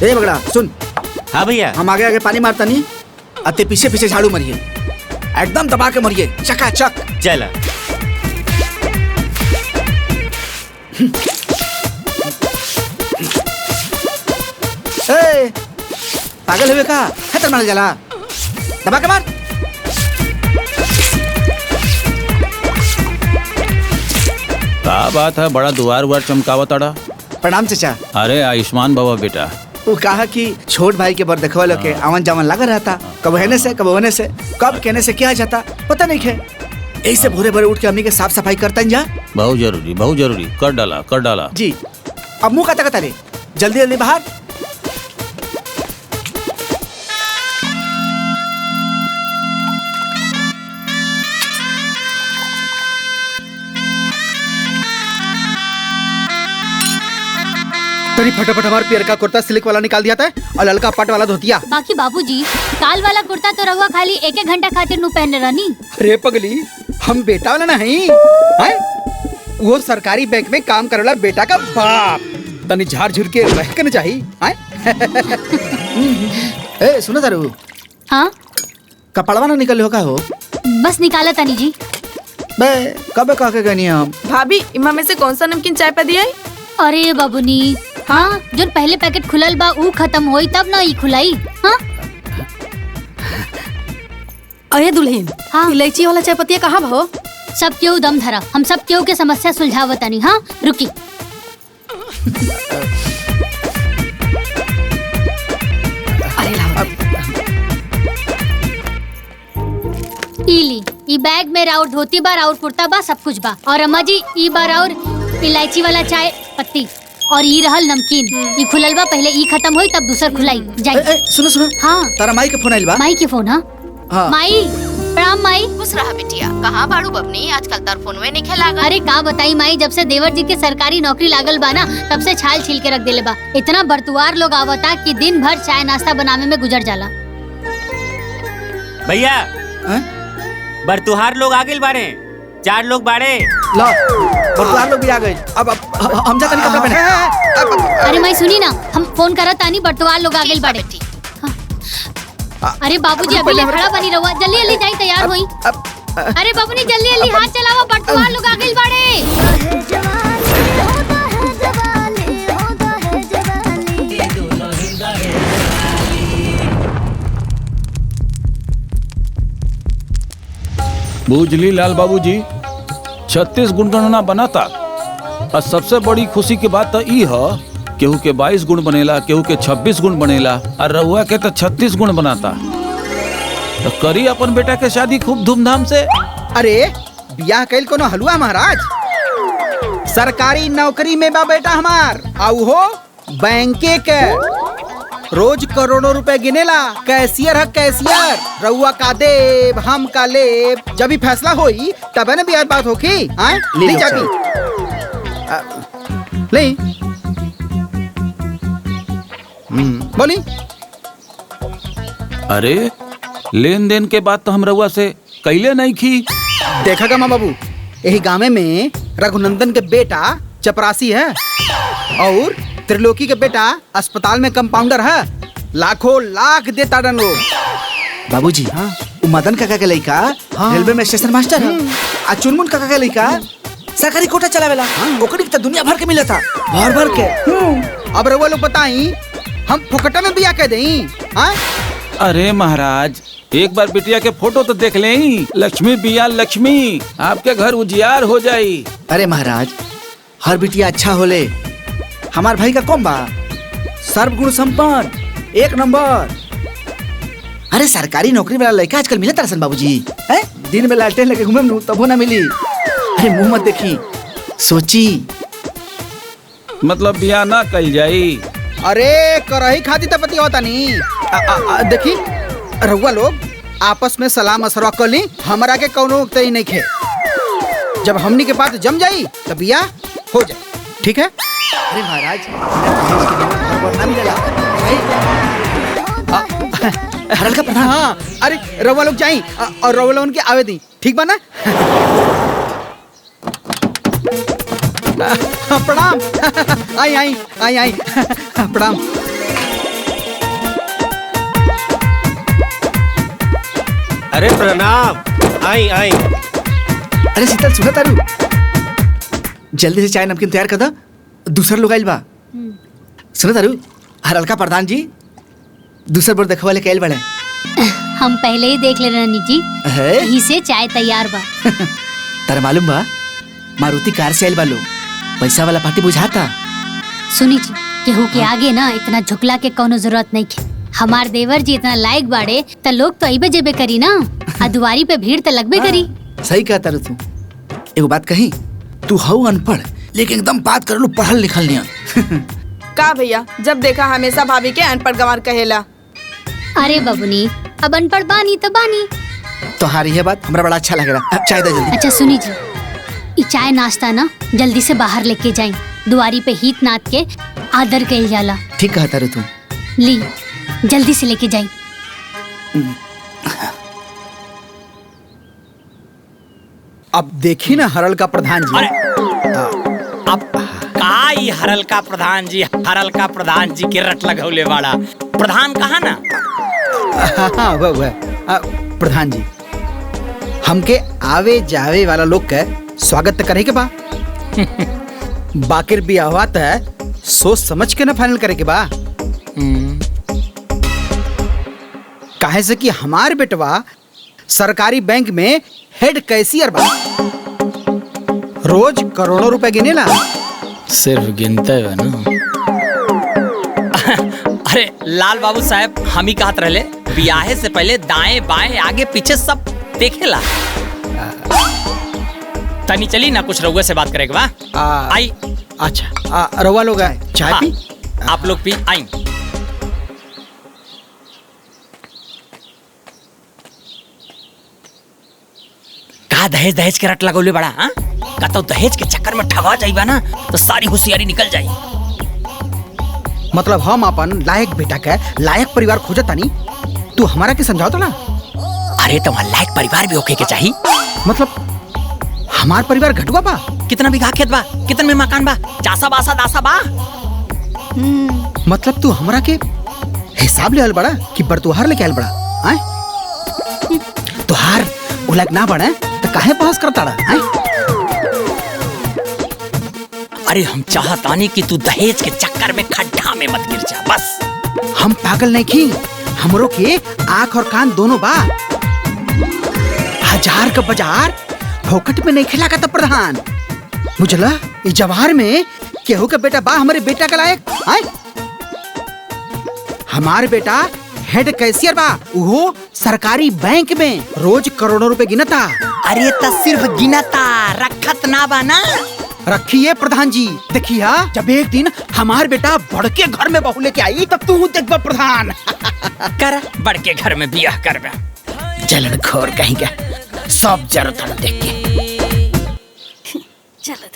ए बगड़ा सुन। हाँ भैया। हम आगे आगे पानी मारता नहीं, अते पीछे पीछे झाड़ू मरिए, एकदम दबा के मरिए, चकाचक। चला। ए पागल हुए का खतर मार जाला, दबा के मार। क्या बात है, बड़ा दुआर उआर चमकावा तड़ा। प्रणाम चाचा। अरे आयुष्मान बाबा बेटा। वो कहा कि छोट भाई के बर देखवा लोग के आवन जावन लगा रहता, कब होने से कब होने से, कब कहने से क्या जाता पता नहीं है। ऐसे भोरे भोरे उठ के अम्मी के साफ सफाई करता जा। बहुत जरूरी कर डाला जी। अब मुंह कता रे, जल्दी जल्दी बाहर। तरी फटाफट हमार पियर का कुर्ता सिल्क वाला निकाल दिया था और ललका पट वाला धोतिया। बाकी बाबूजी काल वाला कुर्ता तो रहुआ खाली एक घंटा खातिर नु पहने रहनी। अरे पगली, हम बेटा वाला नहीं है, वो सरकारी बैंक में काम करे वाला बेटा का बाप, तनी झाड़ झुर के रह के न चाहिए। ए सुनो तारू। हाँ कपड़वा ना निकल होगा हो। बस निकाला तनी जी। बे कब कह के गनी हम। भाभी इमा में से कौन सा नमकीन चाय पे दिया? अरे बाबूनी, हाँ जो पहले पैकेट खुलल बा ऊ खत्म होई तब ना ई खुलाई। हाँ अरे दुल्हन, हाँ इलायची वाला चाय पत्ती कहाँ भाव? सब क्यों दम धरा, हम सब क्यों के समस्या सुलझावतानी। हाँ रुकी। इली ई बैग में राउर धोती बा, राउर कुर्ता बा, सब कुछ बा। और अम्मा जी ई बा राउर इलायची वाला चाय पत्ती, और ई रहल नमकीन। ई खुलल बा, पहले ई खत्म होई तब दूसर खुलाई जाई। सुनो सुनो। हाँ तारा माई के फोन आइल बा। माई के फोन? हाँ माई प्रणाम माई। खुश रहा बिटिया, कहाँ बाड़ू बबनी, आजकल तार फोनवे नहीं खेलागा। अरे का बताई माई, जब से देवर जी के सरकारी नौकरी लागल बा ना, तब से छाल छील के रख देले बा। इतना बरतुआर लोग आवता कि दिन भर चाय नाश्ता बनावे में गुजर जाला। भैया बरतुहार लोग आगे बाड़े, 4 लोग बाड़े। लो बरतुहार लोग भी आ गए। अब हम जाते नहीं कपड़ा पहने। अरे माई सुनी ना, हम फोन करत तानी, बरतुहार लोग आगे बाड़े। अरे बाबूजी अभी ले खड़ा बनी रहुआ, जल्दी जल्दी जाई तैयार होई। अरे बाबूनी जल्दी जल्दी हाथ चलावा, बरतुहार लोग आगे बाड़े। बूझली लाल बाबूजी, 36 गुणगणना बनाता और सबसे बड़ी खुशी की बात तो ई है, केहू के 22 गुण बनेला, केहू के 26 गुण बनेला, और रहुआ के तो 36 गुण बनाता। तो करी अपन बेटा के शादी खूब धूमधाम से। अरे बियाह कैल कोनो हलवा महाराज, सरकारी नौकरी में बा बेटा हमार, आउ हो बैंके के, रोज करोड़ों रुपए गिनेला, कैशियर है कैशियर। रउआ का देव हम का लेब, जब भी फैसला होई तब न बियाह बात होगी। ले जाती ले बोली। अरे लेन देन के बाद तो हम रउआ से कैले नहीं की। देखा गा माँ बाबू, यही गाँव में रघुनंदन के बेटा चपरासी है और त्रिलोकी के बेटा अस्पताल में कंपाउंडर है, लाखों लाख देता डन लोग। बाबूजी हाँ, मदन काका के लड़का रेलवे में स्टेशन मास्टर है, आ चुनमुन काका के लड़का सरकारी कोटा चलावेला। ओकरी तो दुनिया भर के मिला था, भर भर के। अब रउआ लोग बताई हम फुकटा में बिया कह दें? अरे महाराज एक बार बिटिया के फोटो तो देख लें, लक्ष्मी बिया लक्ष्मी, आपके घर उजियार हो जाई। अरे महाराज हर बिटिया अच्छा होले, हमार भाई का कौन बा, सर्वगुण संपन्न, 1 नंबर। अरे सरकारी नौकरी वाला लड़का आजकल मिले तरसन बाबूजी, हैं? दिन में लालटेन लेके घूमे न तबो ना मिली। अरे मुंह मत देखी, सोची। मतलब बिया ना कल जाई। अरे करही खाती तपति होता नहीं। देखी रउआ लोग आपस में सलाह मशवरा कर ली, हमरा के कौनो तय नहीं खे। जब हमनी के बात जम जाई तब बिया हो जाए, ठीक है? अरे महाराज हरल का प्रधान। हाँ अरे रउआ लोग जाई और रउआ लोगन के आवे दी, ठीक बा ना? प्रणाम। आई आई आई आई प्रणाम। अरे प्रणाम। आई आई। अरे शीतल सुना तारू, जल्दी से चाय नमकीन तैयार कर दो, दूसरा लोग आइल बा। सुना तारू, हरलका प्रधान जी दूसर बार देखवा लेके आइल बड़े। हम पहले ही देख ले रानी जी, है? यही से चाय तैयार बा। तारा मालूम बा, मारुति कार से आइल बा लोग, पैसा वाला पार्टी बुझाता। सुनी जी, केहू के आगे ना इतना झुकला के कोनो जरूरत नहीं है। हमार देवर जी इतना लायक बाड़े त लोग तो अइबे जेबे करी ना, आ दुआरी पे भीड़ त लगबे करी। सही कहता रे तू। एगो बात कही, तू हऊ अनपढ़ लेकिन एकदम बात कर लो पढ़ल लिखल नहीं। का भैया, जब देखा हमेशा भाभी के अनपढ़ गंवार कहेला। अरे बबुनी, अब अनपढ़ बानी तो बानी। तोहारी ये बात हमरा बड़ा अच्छा लग रहा। अब चाय दे जल्दी। अच्छा सुनी जी, ये चाय नाश्ता ना जल्दी से बाहर लेके जाए, दुआरी पे हित नाथ के आदर कइल जाला। ठीक कहता रे तू। ली जल्दी से लेके जाए। अब देखी ना हरल का प्रधान जी। अब का ई हरल का प्रधान जी के रट लगौले वाला प्रधान कहा ना। हाँ वह प्रधान जी, हमके आवे जावे वाला लोग के स्वागत करे के बा। बाकिर बियाहवा त सोच समझ के ना फाइनल करे के बा। काहे से कि हमार बेटवा सरकारी बैंक में हेड कैशियर बा, रोज करोड़ों रुपए गिनेला। सिर्फ गिनते है ना। अरे लाल बाबू साहब, हम ही कहत रहले बियाहे से पहले दाएं बाएं आगे पीछे सब देखेला। तनी चली ना, कुछ रउआ से बात करेगा बा। आई। अच्छा रउआ लोग आए चाय हाँ, पी। आप लोग पी। आई। का दहेज दहेज के रट लगौले बड़ा? हाँ, का तो दहेज के चक्कर में ठगा जाइबा ना तो सारी होशियारी निकल जाई। मतलब हम अपन लायक बेटा के लायक परिवार खोजतानी, तू हमारा के समझाओ तो ना। अरे तुम्हारा लायक परिवार भी होके के चाहिए। मतलब हमार परिवार घटुआ बा? कितना बीघा खेत बा, कितना में मकान बा, चासा बासा दासा बा। मतलब तू हमरा के हिसाब ले आल बड़ा कि बरतुहार लेके आल बड़ा? आए तुहार उलग ना बड़ा तो काहे बहस करता रहा? अरे हम चाहतानी कि तू दहेज के चक्कर में खड्डा में मत गिर जा, बस। हम पागल नहीं की, हमरो के आँख और कान दोनों बा। हजार का बाजार फोकट में नहीं खिला का प्रधान। मुझला इस जवाहर में केहू का बेटा बा हमारे बेटा का लायक? आए हमारे बेटा हेड कैशियर बा, वो सरकारी बैंक में रोज करोड़ों रुपए गिनता। अरे तो सिर्फ गिनता, रखत ना बा ना। रखिए प्रधान जी, देखिए जब एक दिन हमार बेटा बड़के घर में बहू लेके आई तब तू देखबा प्रधान। कर बड़के घर में बियाह करबा। जलन खोर कहीं का सब जरूरत देख के। चलो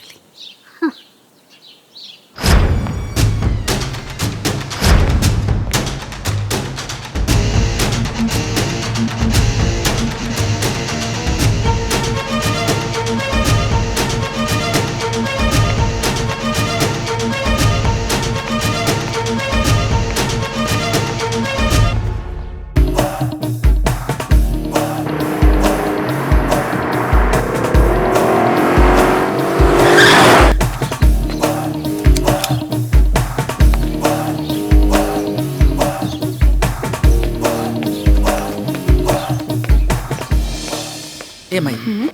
ए माई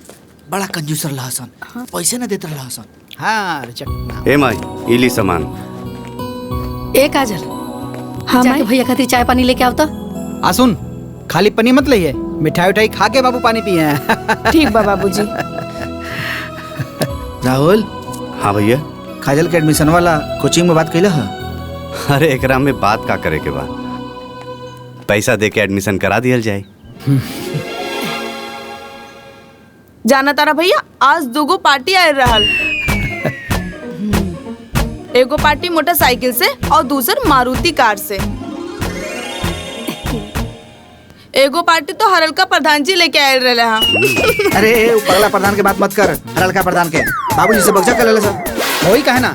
बड़ा कंजूसर लहसन, पैसे न देत लहसन। हाँ चकना। ए माई इली सामान। ए काजल, हाँ जाके भैया खातिर चाय पानी लेके आओ तो। सुन, खाली पनी मत लइए, मिठाई उठाई खा के बाबू पानी पिए। ठीक बा बाबूजी। राहुल। हाँ भैया। काजल के एडमिशन वाला कोचिंग में बात कैला है? अरे एकरा में बात का करे के बा, पैसा दे के एडमिशन करा दिया जाए। जाना तारा भैया, आज दूगो पार्टी आए रहल। एगो पार्टी मोटरसाइकिल से और दूसर मारुति कार से। एगो पार्टी तो हरलका प्रधान जी लेके आए रहे। हाँ। अरे पगला प्रधान के बात मत कर, हरलका प्रधान के बाबूजी से बगजा कर ले सर। वही कहे ना,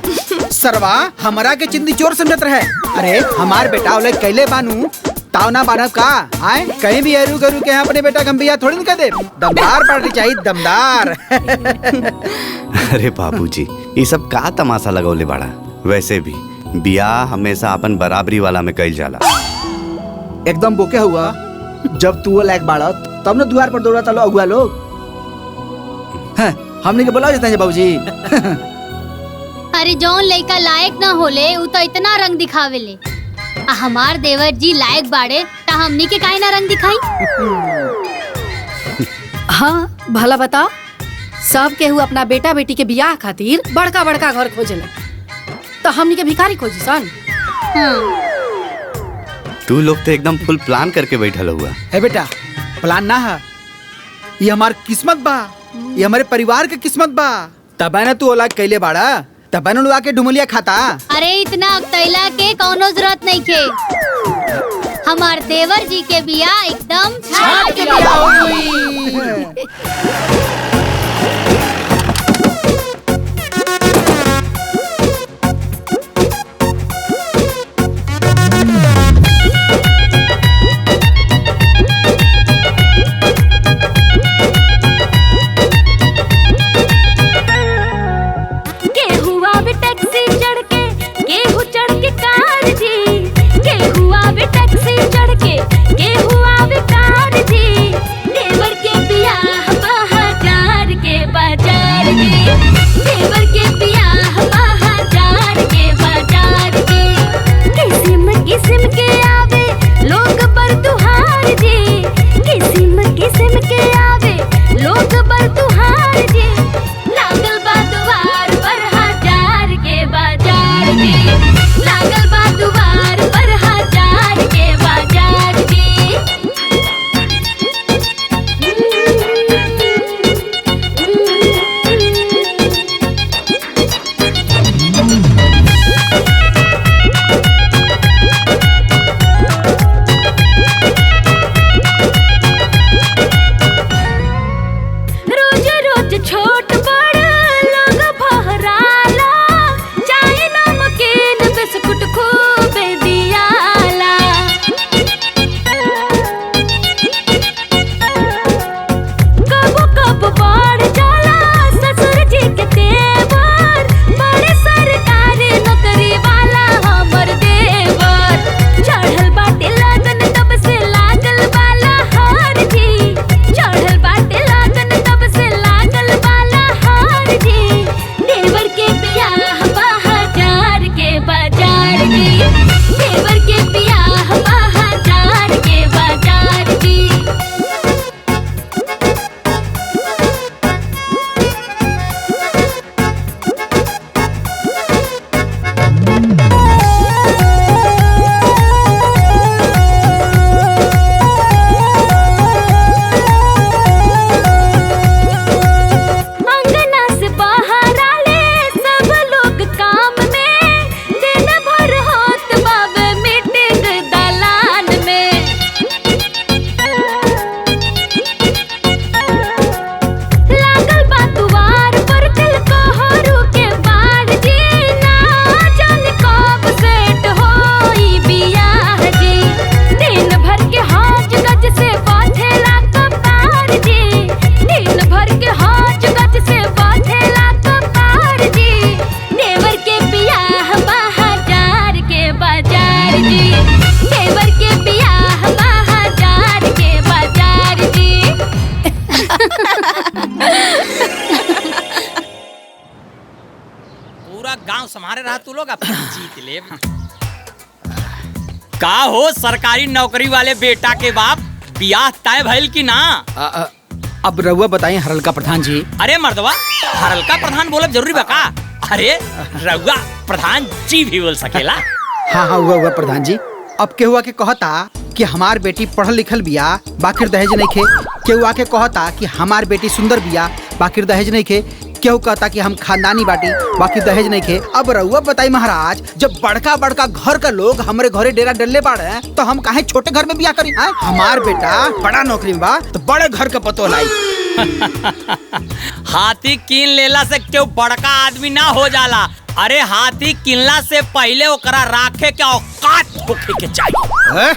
सरवा हमारा के चिंदी चोर समझत रहे। अरे हमार बेटा ओले कैले बानू ताव ना बानब का आए कहीं भी हरू गरू के यहाँ अपने बेटा हम बिया थोड़ी ना दे। दमदार पार्टी चाहिए, दमदार। अरे बाबूजी ये सब का तमाशा लगौले बाड़ा। वैसे भी बियाह हमेशा अपन बराबरी वाला में कइल जाला। एकदम बोके हुआ। जब तू वो लायक बाड़ा तब न द्वार पर दौड़ा चलो अगुआ लोग। हैं, हमने के बुला देते हैं बाबूजी। अरे जौन लड़का लायक ना होले उ तो इतना रंग दिखावेले। आ हमार देवर जी लायक बाड़े ता हमनी के काहे ना रंग दिखाई। हाँ भला बताओ, सब केहू अपना बेटा बेटी के बियाह खातिर बड़का बड़का घर खोजेला, तो हमनी के भिखारी खोजी सन। तू लोग तो एकदम फुल प्लान करके बैठल हुआ है बेटा। प्लान ना है, ये हमार किस्मत बा, ये हमारे परिवार के किस्मत बा। तब है ना तू औलाद कैले बाड़ा, तब है ना लोग आके डुमलिया खाता। अरे इतना अकतैला के कौनो जरूरत नहीं के। हमार देवर जी के बियाह एकदम छाट के बियाह होई। संभारे रहा तू लोग अपनी जीत ले। का हो सरकारी नौकरी वाले बेटा के बाप, बियाह तय भइल की ना? अब रउआ बताइए हरलका प्रधान जी। अरे मर्दवा, हरलका प्रधान बोलब जरूरी बा का? अरे रउआ प्रधान जी भी बोल सकेला। हाँ हाँ हुआ प्रधान जी। अब केहू आके कहता कि हमार बेटी पढ़ल लिखल बिया बाकिर दहेज नहीं खे, केहू आके कहता कि हमार बेटी सुंदर बिया बाकिर दहेज नहीं खे, केहू कहता कि हम खानदानी बाटी बाकी दहेज नहीं खे। अब रउआ बताई महाराज, जब बड़का बड़का घर का लोग हमारे घरे डेरा डलले बाड़े तो हम काहे छोटे घर में बिया करी? हमार बेटा बड़ा नौकरी में बा तो बड़े घर का पतो लाई। हाथी कीन लेला से क्यों बड़का आदमी ना हो जाला, अरे हाथी किनला से पहले ओकरा राखे के औकात होखे के चाहिए।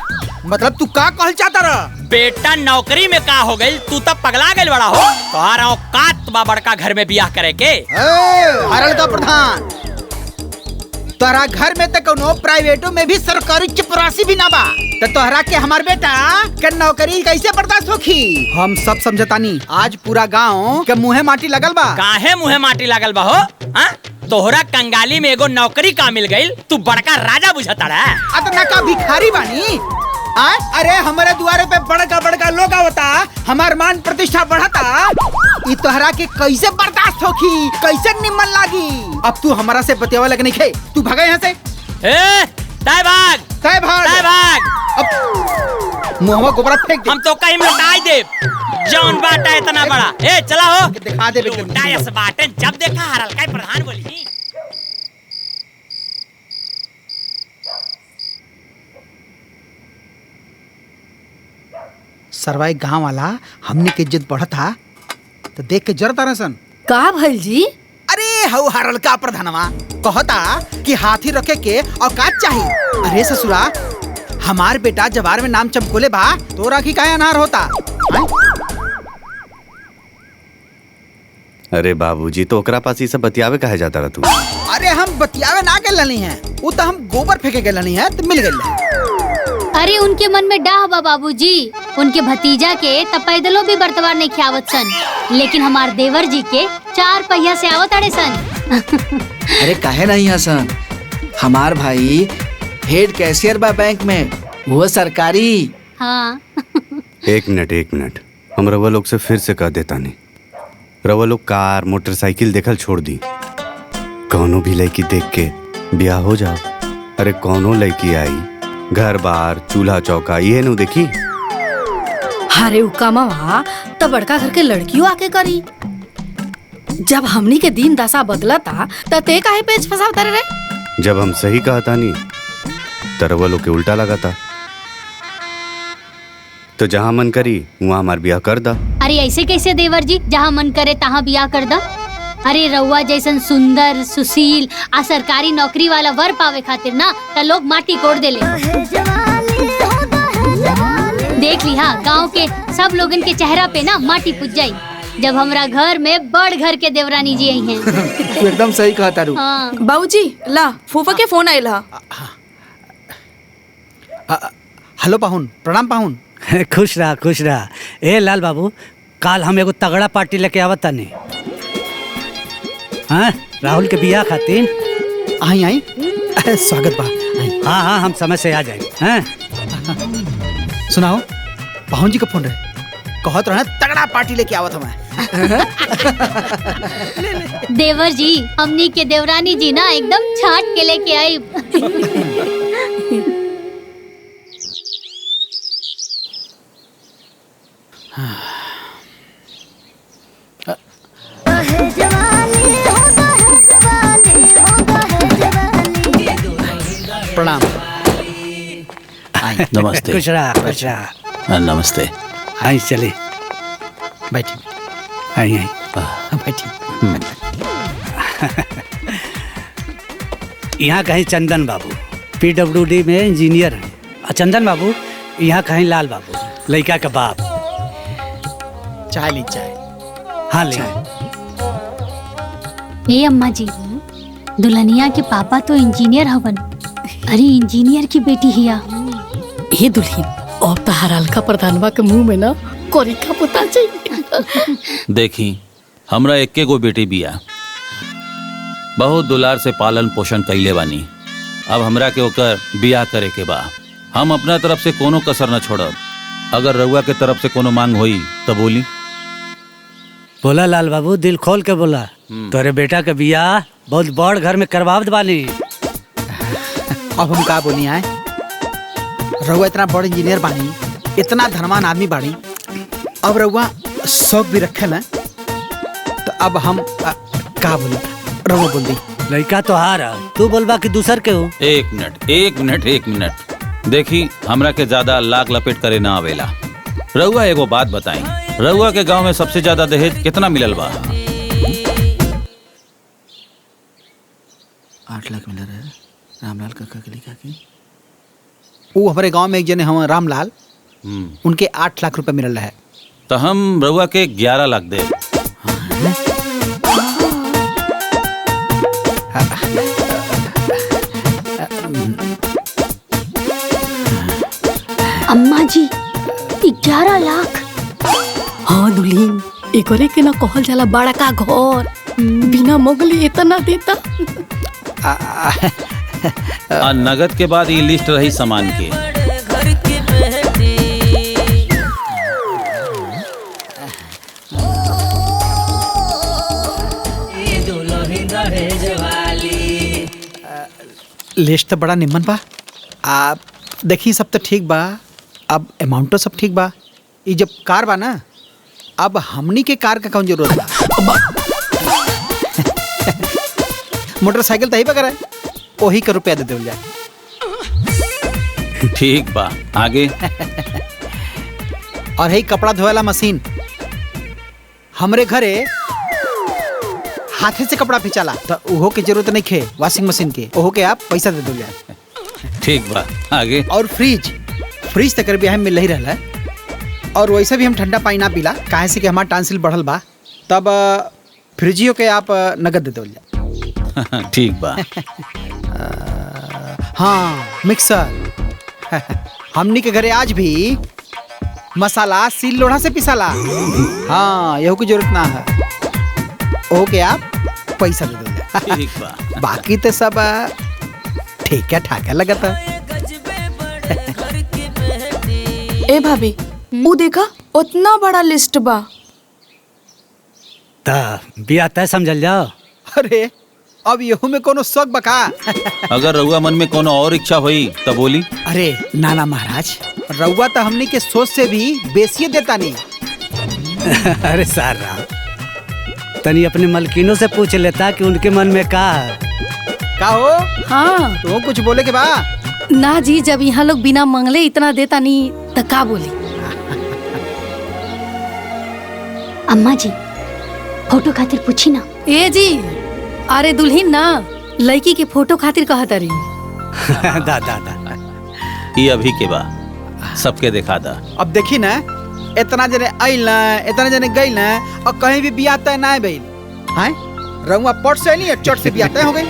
मतलब तू का कहल चाहता रहा? बेटा नौकरी में का हो गई, तू तब पगला गई बड़ा हो। तोहरा औकात बा बड़का घर में बियाह करे के। हरल का प्रधान, तोहरा घर में तो कोनो प्राइवेटो में भी सरकारी चपरासी भी ना बा, तो तोहरा के हमार बेटा के नौकरी कैसे बर्दाश्त होखी? हम सब समझतानी। आज पूरा गांव के मुँहे माटी लगल बा। काहे मुँहे माटी लागल बा हो? तोहरा कंगाली में एगो नौकरी का मिल गई, तू बड़का राजा बुझता रहा। अतना का भिखारी बानी? अरे हमारे दुआरे पे बड़का बड़का लोग आवता, हमार मान प्रतिष्ठा बढ़ता, ई तोहरा के कैसे बर्दाश्त होखी, कैसे निमन लागी? अब तू हमारा से बतियावा लग नहीं खे, तू भागा यहाँ से। तय भाग, तय भाग, तय भाग। अब मुँहवा गोबरा फेंक दे। हम तो कहीं लौटाई दे। जौन बाटा इतना बड़ा, चला हो दिखा दे। लौटायस बाटे, जब देखा हरल का प्रधान बोली। सरवाई गांव वाला हमने के इज्जत बढ़ता तो देख के जरता रहे सन। का भइल जी? अरे हऊ हरल का प्रधानवा कहता कि हाथी रखे के औकात चाहिए। अरे ससुरा, हमार बेटा जवार में नाम चमकोले बा, तो राखी काहे अनार होता? अरे बाबूजी, तो ओकरा पास ये सब बतियावे कहे जाता रहा तू? अरे हम बतियावे ना के लनी है, वो तो हम गोबर फेंके के लनी है, तो मिल गई। अरे उनके मन में डाह बा बाबूजी, उनके भतीजा के त पैदलो भी बर्तवार नहीं खियावत सन, लेकिन हमार देवर जी के 4 पहिया से आवत अड़े सन। अरे काहे नहीं हसन, हमार भाई हेड कैशियर बा बैंक में, वो सरकारी। हाँ। एक मिनट, हम रवा लोग से फिर से कह देता नहीं। रवा लोग कार मोटरसाइकिल देखल छोड़ दी, कौनो भी लड़की देख के ब्याह हो जाओ। अरे कौनो लड़की आई, घर बार चूल्हा चौका ये नु देखी। अरे उकामा तो बड़का घर के लड़कियों आके करी। जब हमनी के दिन दशा बदलता तो ते काहे पेच फसावता रे? जब हम सही कहता नहीं तो रवा लोग के उल्टा लगाता। तो जहाँ मन करी वहाँ हमार ब्याह कर दा। अरे ऐसे कैसे देवर जी, जहाँ मन करे तहाँ बियाह कर दा। अरे रउआ जैसन सुंदर सुशील आ सरकारी नौकरी वाला वर पावे खातिर ना त लोग माटी कोड़ देले। देख ली हाँ, गाँव के सब लोगन के चेहरा पे ना माटी पुज जाई जब हमरा घर में बड़ घर के देवरानी जी आई हैं। तू एकदम सही कहा तारू। हाँ। बाबूजी ला फूफा के फोन आयल हा। हेलो पाहुन, प्रणाम पाहुन। खुश रहा। ए लाल बाबू, काल हम एगो तगड़ा पार्टी लेके आवत तानी। हाँ, राहुल के बियाह खातिर। आई स्वागत बा। हाँ, हम समय से आ जाए। हाँ? सुनाओ, पाहुन जी का फोन रहे, कहत रहे तगड़ा पार्टी लेके आवत हमें। देवर जी, हमनी के देवरानी जी ना एकदम छाट के लेके आई। प्रणाम। नमस्ते। खुश रहा। नमस्ते। आई चले, बैठी आई बैठी। यहाँ कहीं चंदन बाबू PWD में इंजीनियर हैं, और चंदन बाबू यहाँ कहीं लाल बाबू लड़का का बाप। चाय ली चाय। हाँ ले। ए अम्मा जी, दुल्हनिया के पापा तो इंजीनियर हवन। अरे इंजीनियर की बेटी हिया। ये दुल्हन और तो हरल का प्रधानवा के मुंह में ना कोरिका पुता चाहिए। देखी, हमरा एक्के गो बेटी बिया, बहुत दुलार से पालन पोषण कैले बानी। अब हमरा के ओकर बियाह करे के बा। हम अपना तरफ से कोनो कसर न छोड़ब। अगर रउआ के तरफ से कोनो मांग होई तो बोली। बोला लाल बाबू, दिल खोल के बोला। तोरे बेटा के बियाह बहुत बड़ घर में करवावत बानी। अब हम का बोली आए, रउआ इतना बड़ इंजीनियर बानी, इतना धनवान आदमी बानी, अब रउआ शौक भी रखे हैं, तो अब हम का बोली? रउआ बोल दी। लड़का तो हारा, तू बोलबा कि दूसर के हो। एक मिनट। देखी, हमरा के ज्यादा लाग लपेट करे ना आवेला। रउआ एगो बात बताई, रउआ के गांव में सबसे ज्यादा दहेज कितना मिलल बा? 8 लाख मिल रहा है रामलाल काका के लिखा के। वो हमारे गांव में एक जने हम रामलाल, उनके 8 लाख रुपए मिल रहा है। तो हम रउआ के 11 लाख दे। अम्मा जी 11 लाख। हाँ दुल्हीन, एकरे के ना कहल जाला बड़ा का घर, बिना मोगली इतना देता। नगद के बाद ये लिस्ट रही सामान की। लिस्ट तो बड़ा निम्न बा। आप देखी सब तो ठीक बा, अब अमाउंट तो सब ठीक बा। ये जब कार बा ना, अब हमनी के कार का कौन जरूरत बा। मोटरसाइकिल तो ही बगैर है, वही का रुपया दे देवल जाए। ठीक बा, आगे। और है कपड़ा धोए वाला मशीन, हमरे घरे हाथे से कपड़ा फिचाला, तो ओहो के जरूरत नहीं खे वॉशिंग मशीन के, ओहो के आप पैसा दे दो जाए। ठीक बा, आगे। और फ्रिज तक भी मिल ही रहा है। और वैसे भी हम ठंडा पानी ना पीला, काहे से कि हमारा टांसिल बढ़ल बा, तब फ्रिजियो के आप नगद दे दो जाए। ठीक बा। हाँ, मिक्सर हमनी के घरे आज भी मसाला सील लोढ़ा से पिसाला। हाँ, यहू की जरूरत ना है, ओहो के आप पैसा दे दो। ठीक बा। बाकी तो सब ठीक है ठाक है लगता। ए भाभी, वो देखा उतना बड़ा लिस्ट बा। ता बिया तय समझल जाओ। अरे अब यहू में कोनो शौक बका। अगर रउआ मन में कोनो और इच्छा हुई तो बोली। अरे नाना महाराज, रउआ तो हमनी के सोच से भी बेसिए देता नहीं। अरे सारा तनी अपने मलकिनों से पूछ लेता कि उनके मन में का है। का हो? हाँ तो कुछ बोले के बा? ना जी, जब यहाँ लोग बिना मंगले इतना देता नहीं तो का बोली। अम्मा जी फोटो खातिर पूछी ना। ए जी, अरे दुल्हीन ना लड़की के फोटो खातिर कहता रही। दा दा दा ये अभी के बा, सबके दिखा दा। अब देखी ना, इतना जने आइल ना, इतना जने गइल ना, और कहीं भी बियाह तय ना भइल। हैं? रउआ पट से नहीं, चट से बियाह तय हो गई।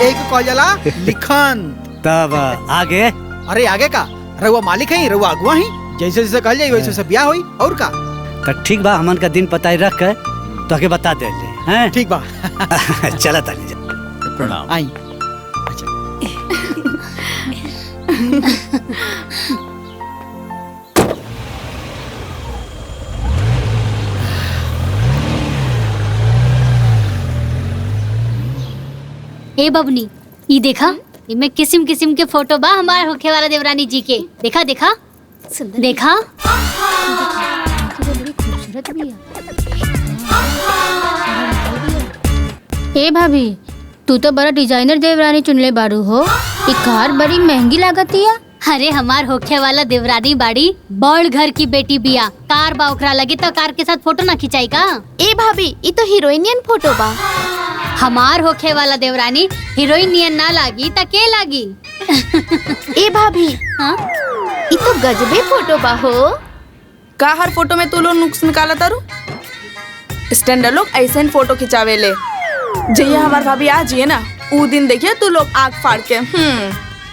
एक कह जाला लिखन। तब आगे? अरे आगे का? रउआ मालिक है, रउआ अगुआ ही। जैसे जैसे कहल जाई वैसे वैसे बियाह होई। और का? तो ठीक बा, हमन का दिन पता रख के तो आगे बता दे हैं। ठीक बा। चला ताली जा। प्रणाम। आई। ए बबनी, ये देखा, इनमें किस्म किस्म के फोटो बा हमारे होखे वाला देवरानी जी के। देखा देखा देखा, बड़ी खूबसूरत भी है। ए भाभी, तू तो बड़ा डिजाइनर देवरानी चुनले बारू हो। ये कार बड़ी महंगी लागती है। अरे हमार होखे वाला देवरानी बाड़ी बड़ घर की बेटी बिया, कार बा ओकरा लगे तो कार के साथ फोटो ना खिंचाई का? ए भाभी, ये तो हीरोइनियन फोटो बा। हमार होखे वाला देवरानी हीरोइन नियन ना लागी त के लागी? ए भाभी, हाँ? ये तो गजबे फोटो बा हो। का हर फोटो में तू लोग नुक्स निकाला तारू? स्टैंडर्ड लोग ऐसे ही फोटो खिंचावे ले। जैया हमार भाभी आ जिए ना, ऊ दिन देखिए तू लोग आग फाड़ के।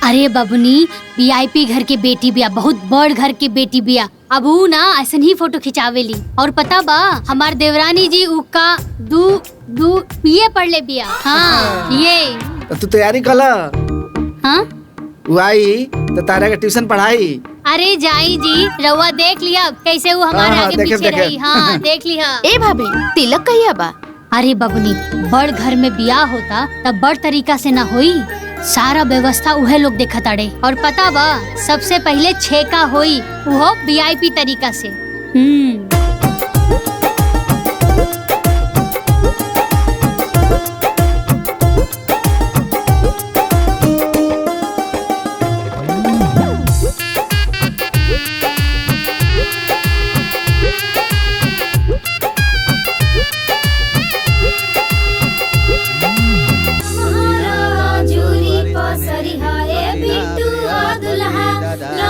अरे बबनी, वीआईपी घर के बेटी बिया, बहुत बड़ घर के बेटी बिया। अब ऊ ना ऐसे ही फोटो खिंचावेली। और पता बा हमार देवरानी जी ऊ का दू ये पढ़ ले बिया। हाँ ये। तू तैयारी कला। हाँ? वो आई तो तारा का ट्यूशन पढ़ाई। अरे जाई जी, रउआ देख लिया कैसे वो हमारे हाँ, आगे देखे, पीछे देखे। रही। हाँ देख लिया। ए भाभी, तिलक कहिया बा? अरे बबनी, बड़ घर में बियाह होता तब बड़ तरीका से ना होई। सारा व्यवस्था उहे लोग देखत अड़े। और पता बा सबसे पहले छेका होई, वो वीआईपी तरीका से। जो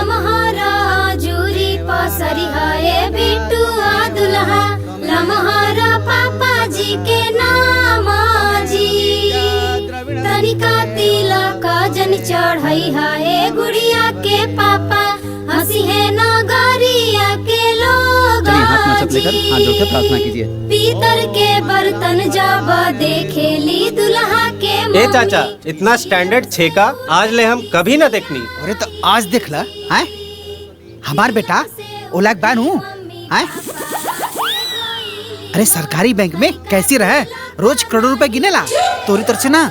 लमहरा जूरी पसरी है बिटुआ दुल्हा लमहरा पापा जी के नाम जी तनिका तिलक जन चढ़ई है गुड़िया के पापा हंसी है नगरिया के लोग प्रार्थना कीजिए। पीतल के बर्तन जब देखेली दुल्हा के ए चाचा, इतना स्टैंडर्ड छेका आज ले हम कभी ना देखनी। अरे तो आज देख ला हैं हमार बेटा ओलाक बानू हैं। अरे सरकारी बैंक में कैसी रहे रोज करोड़ों रुपए गिनेला तोरी तरफ से ना।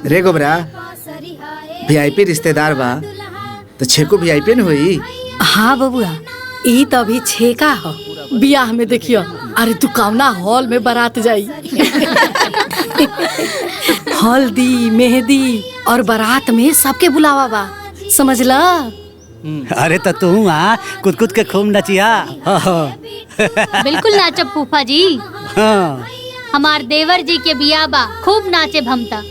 रे गोबरा वीआईपी रिश्तेदार बा तो छेको वीआईपी न होई। हाँ बबुआ ई तो अभी छेका हो बियाह में देखियो। अरे तू कौना हॉल में बारात जाई हल्दी मेहंदी और बारात में सबके बुलावा बा समझला। अरे तो तू कुद कुद के खूब नचिया। बिल्कुल नाचब फूफा जी। हाँ। हमार देवर जी के बिया बा खूब नाचे भमता।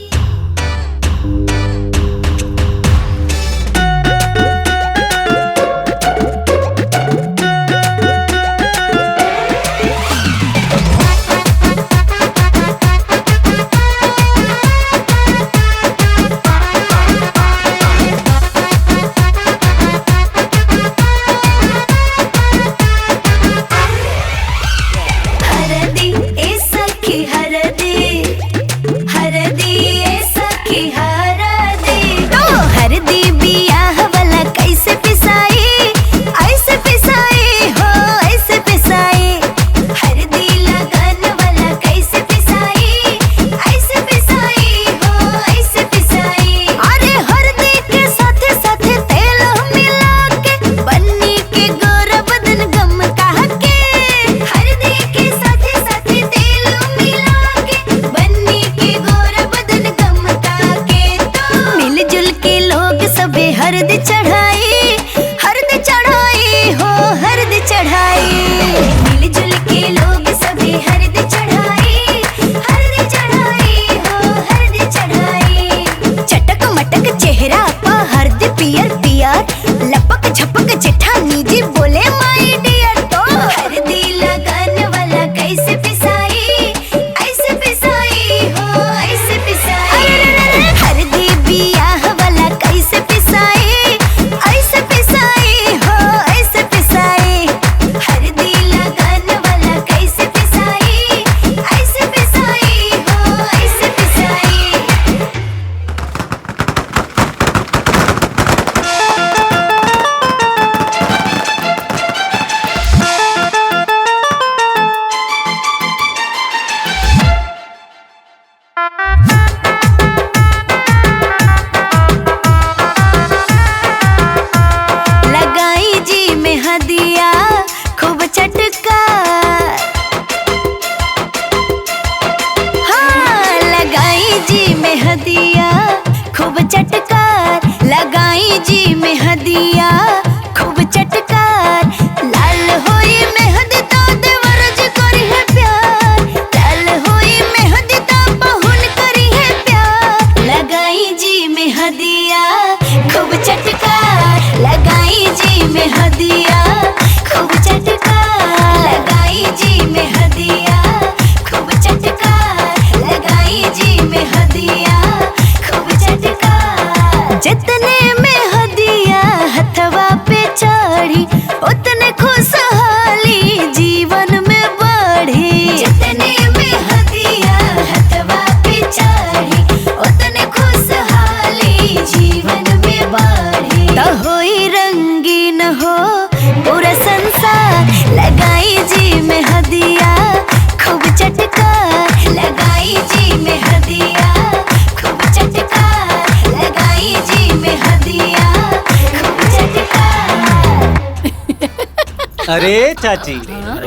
अरे चाची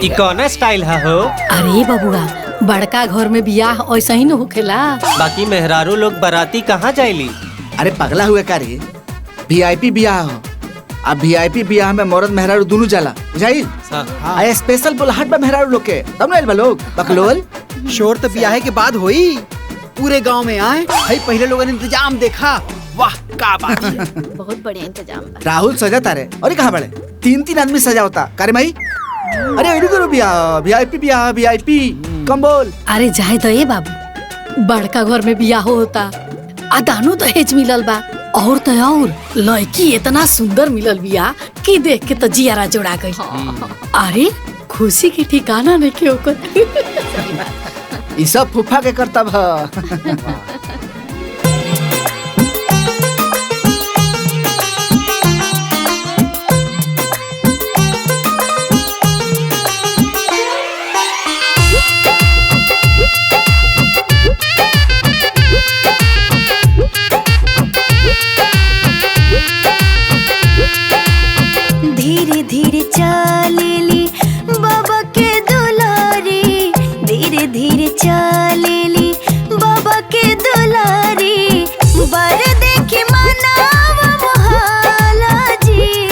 ई कौन स्टाइल है हो? अरे बबुआ बड़का घर में बियाह ऐसा ही न होखेला। बाकी मेहरारू लोग बाराती कहाँ जाइली? अरे पगला हुए का रे वीआईपी बियाह हो। अब वीआईपी बियाह में मर्द मेहरारू दोनों जाला बुझाई। आए स्पेशल बुलाहट में मेहरारू लोग के तब ना लोग बकलोल शोर तो बियाह के बाद हुई पूरे गांव में आए भाई पहले लोगों ने इंतजाम देखा। वाह का बात है। बहुत बढ़िया इंतजाम बा। राहुल सजा तारे और कहाँ बड़े 3-3 आदमी सजा होता करे माई। अरे एडी करो बिया वीआईपी कम बोल। अरे जाए तो ये बाबू, बड़का घर में बियाह होता आ दानो दहेज मिलल बा और तो और लड़की इतना सुंदर मिलल बिया कि देख के तो जियारा जोड़ा गई। अरे खुशी की ठिकाना नहीं के ओकर। ई सब फूफा के करतब ह। धीरे धीरे चलेली बाबा के दुलारी, धीरे धीरे चलेली बाबा के दुलारी। बर देखी मनावा मोहाला जी,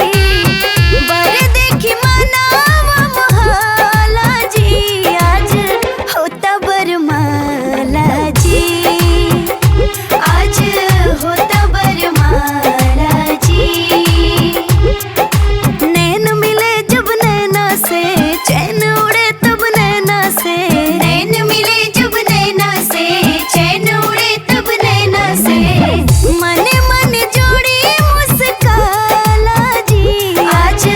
बर देखी मनावा मोहाला जी। आज होता बरमाला जी, आज होता बरमाला जी। नैन मिले जब नैना से, चैन उड़े तब नैना से। नैन मिले जब नैना से, चैन उड़े तब नैना से। मन मन जोड़ी मुस्काला जी, आज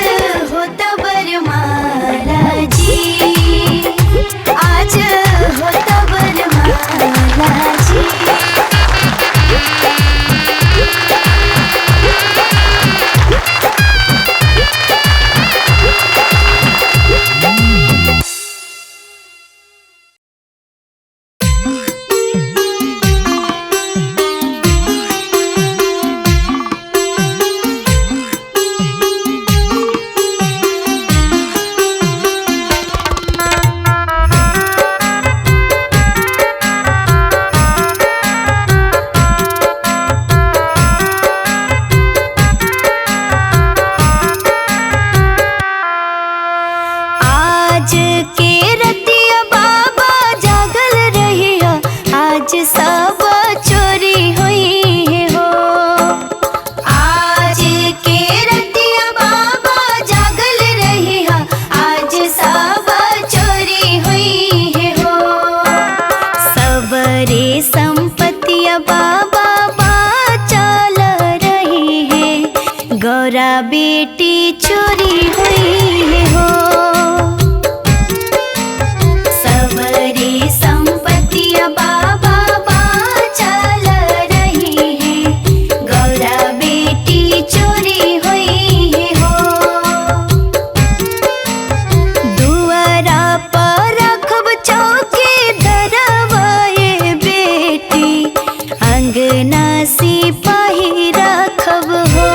होता बरमाला जी, आज होता बरमाला जी। आज के रतिया बाबा जागल रहिया, आज सब चोरी हुई हो। आज के रतिया बाबा जागल रहिया, आज सब चोरी हुई हो। सबरे संपत्तिया बाबा बाचल रही है, गौरा बेटी चोरी हुई हो। सबरी संपत्तियां बाबा बाचल रही है, गौरा बेटी चोरी हुई हो। दुआरा पर रखब चौकी धरवाए बेटी, अंगना सिपाही रखब हो।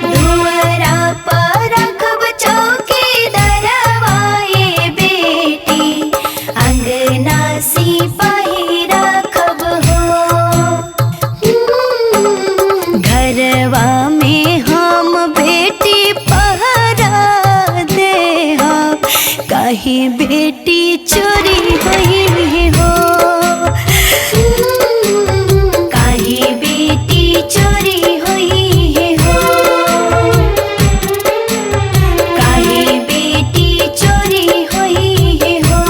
दुआरा पर रखब चौकी धरवाए बेटी, अंगना सिपाही रखब हो। घरवा में हम बेटी पहरा देहब, कहीं बेटी चोरी हुई हो। कहीं बेटी चोरी हुई हो, कहीं बेटी चोरी हुई हो।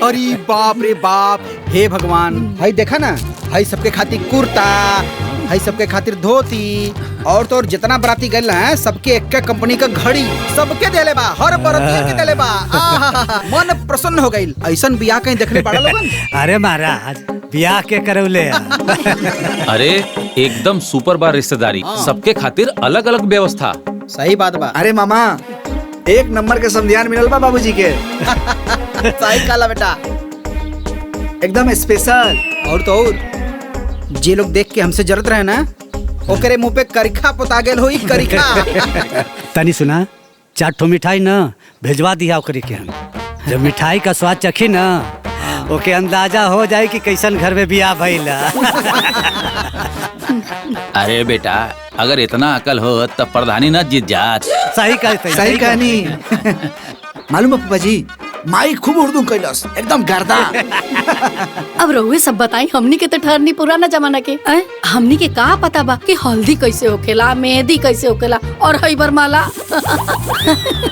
अरे बाप रे बाप, हे भगवान। भाई देखा ना, भाई सबके खातिर कुर्ता, भाई सबके खातिर धोती, और तो और जितना बराती गए हैं सबके एक कंपनी का घड़ी सबके देले बा, हर बराती के देले बा। आहा, मन प्रसन्न हो गई। ऐसन बियाह कहीं देखने पड़ा लोगन? अरे महाराज ब्याह के करौले अरे एकदम सुपर बार रिश्तेदारी, सबके खातिर अलग अलग व्यवस्था। सही बात बा। अरे मामा एक नंबर के संध्यान मिलल बा बाबूजी के। सही काला बेटा, एकदम स्पेशल। और तो और जे लोग देख के हमसे जरूरत रहे ना, ओकरे मुंह पे करिखा पोता गेल होई, करिखा। तनी सुना, 4 ठो मिठाई ना भेजवा दिया ओकरी के हम। जब मिठाई का स्वाद चखी ना, ओके अंदाजा हो जाए कि कैसन घर में बियाह भइला। अरे बेटा, अगर इतना अकल हो तब प्रधानी न जीत जात। सही कहते, सही कहानी। मालूम है पापा जी, माई खूब उर्दू कैलस एकदम गर्दा। अब रहुए सब बताई, हमनी के तो ठहरनी पुराना जमाना के हमनी के का पता बा कि हल्दी कैसे होखेला, मेहंदी कैसे होखेला और हईबर माला।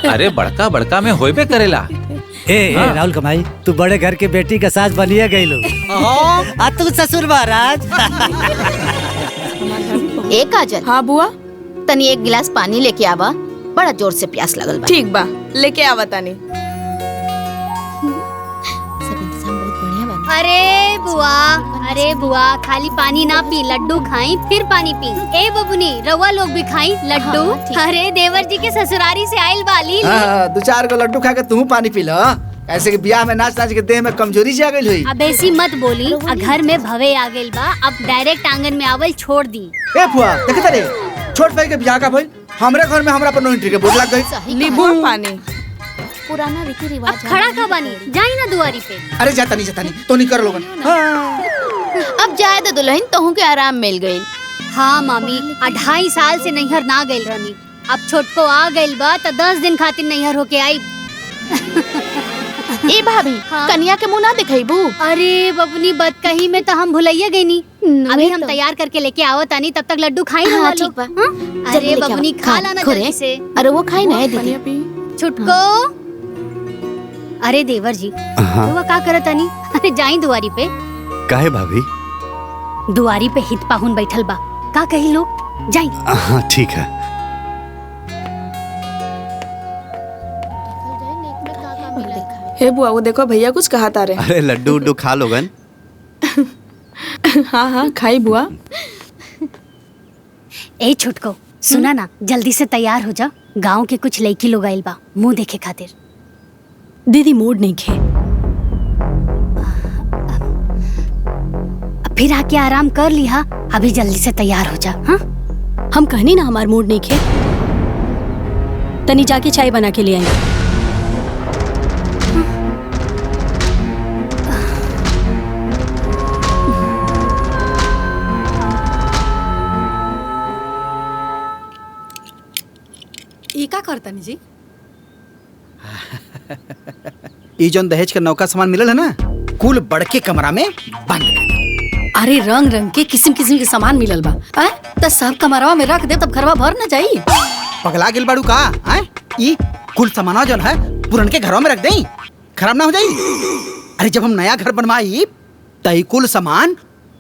अरे बड़का बड़का में होइबे करेला। ए राहुल कमाई, तू बड़े घर के बेटी का सास बनिए गई लो। आ तू ससुर महाराज। ए काजल। हाँ बुआ। तनी एक गिलास पानी लेके आवा, बड़ा जोर से प्यास लगल बा। ठीक बा, लेके आवा तानी। अरे बुआ खाली पानी ना पी, लड्डू खाई फिर पानी पी। ए बबुनी रउआ लोग भी खाई लड्डू। अरे देवर जी के ससुरारी से आइल बाली। हाँ, 2-4 गो लड्डू खा के तू पानी पी लो। ऐसे कि ब्याह में नाच नाच के देह में कमजोरी जा गई हुई। अब ऐसी मत बोली, घर में भवे आ गइल बा, अब डायरेक्ट आंगन में आवल छोड़ दी। ए फुआ देखे तारे, छोट भाई के ब्याह का भइल, हमरे घर में हमरा पर नो एंट्री के बोर्ड लग गई। नींबू पानी पुराना रीति रिवाज। अब खड़ा का बानी, जाई ना दुआरी पे। अरे जाता नहीं तो नहीं कर लोगन। अब जाए तो दुल्हन तोहू के आराम मिल गई। हाँ मामी, 2.5 साल से नैहर ना गइल रहनी, अब छोटको आ गइल बा तो 10 दिन खातिर नैहर होके आई। ए भाभी, कन्या के मुंह ना दिखाईबू। अरे बबनी बदकही में तो हम भुलैया गई नी। अभी हम तैयार करके लेके आवत आनी, तब तक लड्डू खाई रहा लोग। अरे बबनी खा लाना जल्दी से। अरे वो खाई ना दीदी। छुटको। अरे देवर जी, वो का करत आनी? अरे जाई दुआरी पे। काहे भाभी? दुआरी पे हित पाहुन बैठल बा, का कही लोग, जाई। हाँ ठीक है। हे बुआ, वो देखो भैया कुछ कहा तारे। अरे लड्डू उड्डू खा लोगन। हाँ हाँ खाई बुआ। ए छुटको, सुना ना, जल्दी से तैयार हो जा, गांव के कुछ लड़की लोग आइल बा मुंह देखे खातिर। दीदी मूड नहीं खे, फिर आके आराम कर लिहा, अभी जल्दी से तैयार हो जा। हाँ हम कहनी ना हमार मूड नहीं खे, तनी जाके चाय बना के ले आई। ये का करतनी जी? ये जौन दहेज के नौका सामान मिलल है ना, कुल बड़के कमरा में बंद। अरे रंग रंग के किस्म किस्म के सामान मिलल बा, तो सब कमरवा में रख दे, तब घरवा भर न जाई। पगला गेल बाड़ू का? ई कुल सामाना जौन है पुरन के घरों में रख देई, खराब ना हो जाई। अरे जब हम नया घर बनवाई तई कुल सामान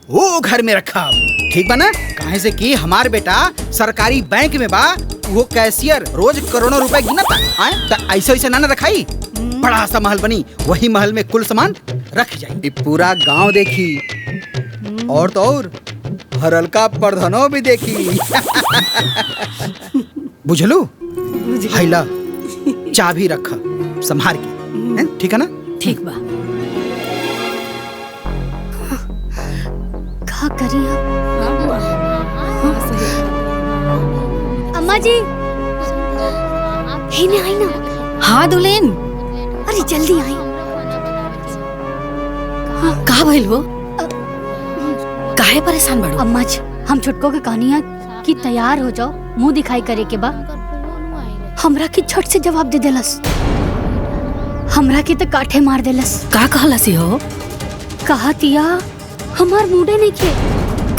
वो घर में रखा, ठीक बा ना? काहे से कि हमार बेटा सरकारी बैंक में बा, वो कैशियर रोज करोड़ों रुपए गिनता है, तो ऐसे ऐसे ना रखाई। बड़ा सा महल बनी, वही महल में कुल सामान रख जाए। ये पूरा गांव देखी और तो और हरलका प्रधानो भी देखी। बुझलू? हैला चाबी रखा संभार के, ठीक है ना? ठीक बा। का करी अम्मा जी? ही आई ना। हाँ दुलेन, अरे जल्दी आई। का भइल हो? काहे परेशान बड़ो? अम्मा जी, हम छुटको के कहनिया कि तैयार हो जाओ, मुंह दिखाई करे के बा। हमरा की झट से जवाब दे देलस, हमरा की तो काठे मार देलस। का कहलसी हो? कहतिया हमार मूडे नहीं खे।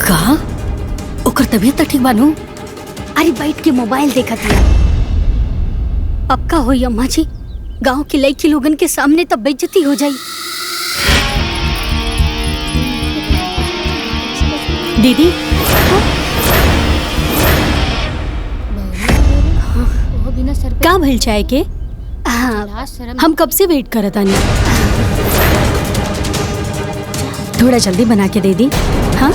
का? ओकर तबीयत ठीक बानू? अरे बैठ के मोबाइल देखत है। अब का होई अम्मा जी? गांव की लड़की लोगन के सामने तब बेइज्जती हो जाई। दीदी का भइल चाय के? हम कब से वेट करत आनी, थोड़ा जल्दी बना के दे दी। हाँ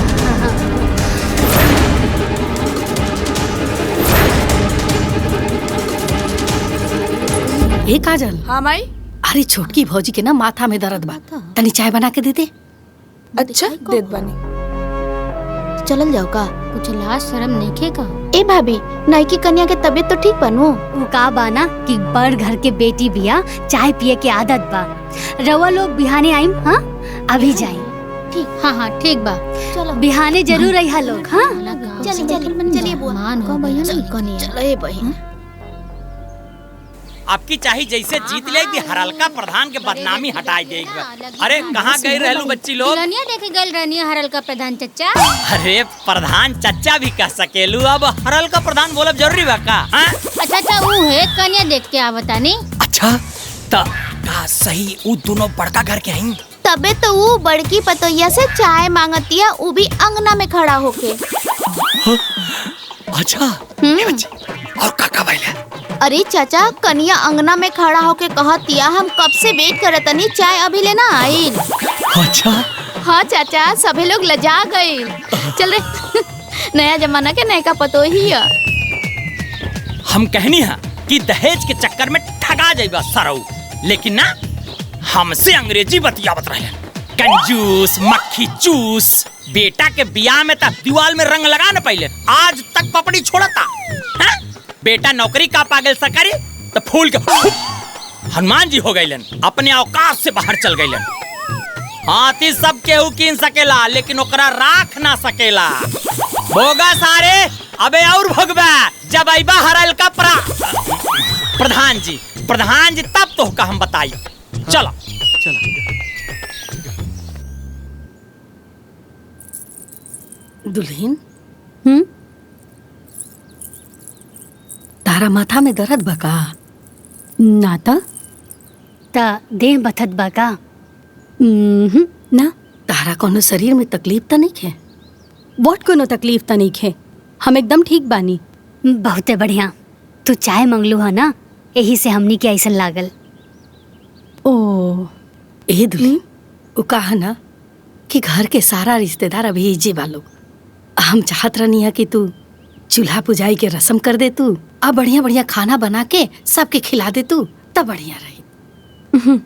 ए काजल। हाँ माई। अरे छोटकी भौजी के ना माथा में दर्द बा, तनी चाय बना के दे दे। अच्छा देत बानी। चलल जाओ का? कुछ लाज शर्म नहीं का? ए भाभी, नाई की कन्या के तबीयत तो ठीक बनू? वो का बाना कि बड़ घर के बेटी बिया, चाय पिए के आदत बा। रवा लोग बिहाने आइम। हाँ अभी जाई। ठीक। हाँ हाँ ठीक बा, चलो बिहाने जरूर रही लोग। हाँ चलिए बुआ। चलो ए बहन। आपकी चाही जैसे जीत ले दी हरलका प्रधान के बदनामी हटाई दे। अरे कहाँ गई रहलू बच्ची लोग? दुल्हनिया देखे गल रहनी हरल का प्रधान चचा। अरे प्रधान चचा भी कह सकेलू, अब हरलका प्रधान बोलब जरूरी बा का? अच्छा वो है कन्या देख के आवता नहीं। अच्छा त का सही उ दोनों बड़का घर के हईं? तबे तो वो बड़की पतोहिया से चाय मांगतिया, वो भी अंगना में खड़ा होके। अच्छा और काका भइले? अरे चाचा कन्या अंगना में खड़ा होके कहतिया हम कब से वेट करत तनी, चाय अभी लेना आइल। अच्छा हाँ चाचा सभी लोग लजा गए। चल रे नया जमाना के नयका पतोहिया। हम कहनी है कि दहेज के चक्कर में ठगा जाइबा सरऊ, लेकिन ना हमसे अंग्रेजी बतियावत रहे। कंजूस मक्खी चूस। बेटा के बियाह में तक दीवाल में रंग लगा न पहले, आज तक पपड़ी छोड़ता है? बेटा नौकरी का पागल सकरी तो फूल के हनुमान जी हो गईलन, अपने औकात से बाहर चल गईलन। हाथी सब केहू कीन सकेला लेकिन ओकरा राख ना सकेला। भोगा सारे अबे और भोगबा जब आइबा हरल का प्रधान जी तब तो का हम बताई। चलो दुल्हन तारा माथा में दर्द बका? नाता ता देह बथत बाका? ना तारा कोनो शरीर में तकलीफ तो नहीं है? वोट कोनो तकलीफ तो नहीं है, हम एकदम ठीक बानी। बहुते बढ़िया, तू चाय मंगलू है ना, यही से हमनी के ऐसा लागल। ओ ए दुल्हन वो कहा ना कि घर के सारा रिश्तेदार अभी इजे वालों, हम चाहत रहनी है कि तू चूल्हा पुजाई के रस्म कर दे तू, अब बढ़िया बढ़िया खाना बना के सबके खिला दे तू, तब बढ़िया रही।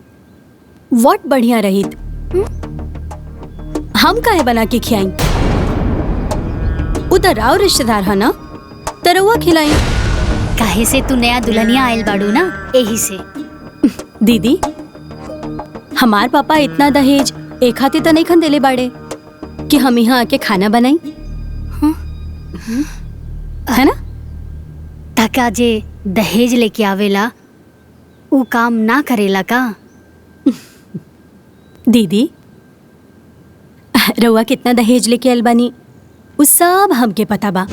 वोट बढ़िया रही, हम काहे बना के खियाई? उधर आओ रिश्तेदार है ना, तरवा खिलाई। काहे से तू नया दुल्हनिया आयल बाड़ू ना, यही से। दीदी हमार पापा इतना दहेज एक खाते तो नहीं खन देले बाड़े कि हम यहाँ आके खाना बनाई, है ना? ताका जे दहेज लेके आवेला वो काम ना करेला का? दीदी रउआ कितना दहेज लेके आयल बानी वो सब हमके पता बा।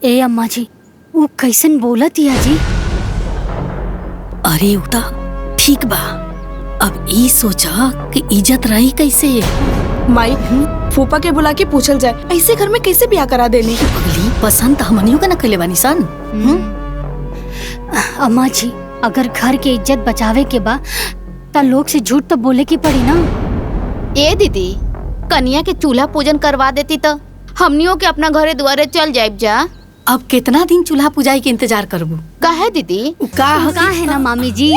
ए अम्मा जी वो कैसन बोलत या जी? अरे उता ठीक बा, अब ई सोचा कि इज्जत रही कैसे। माई फूफा के बुला के पूछल जाए ऐसे घर में कैसे ब्याह करा देनी? अगली पसंद हमनियों का न कले बानी सन। अम्मा जी अगर घर के इज्जत बचावे के बा ता लोग से झूठ तो बोले की पड़ी ना। ए दीदी कन्या के चूल्हा पूजन करवा देती तो हमनियों के अपना घरे दुआरे चल जाइब जा। अब कितना दिन चूल्हा पुजाई के इंतजार करबू? काहे दीदी? का है ना मामी जी,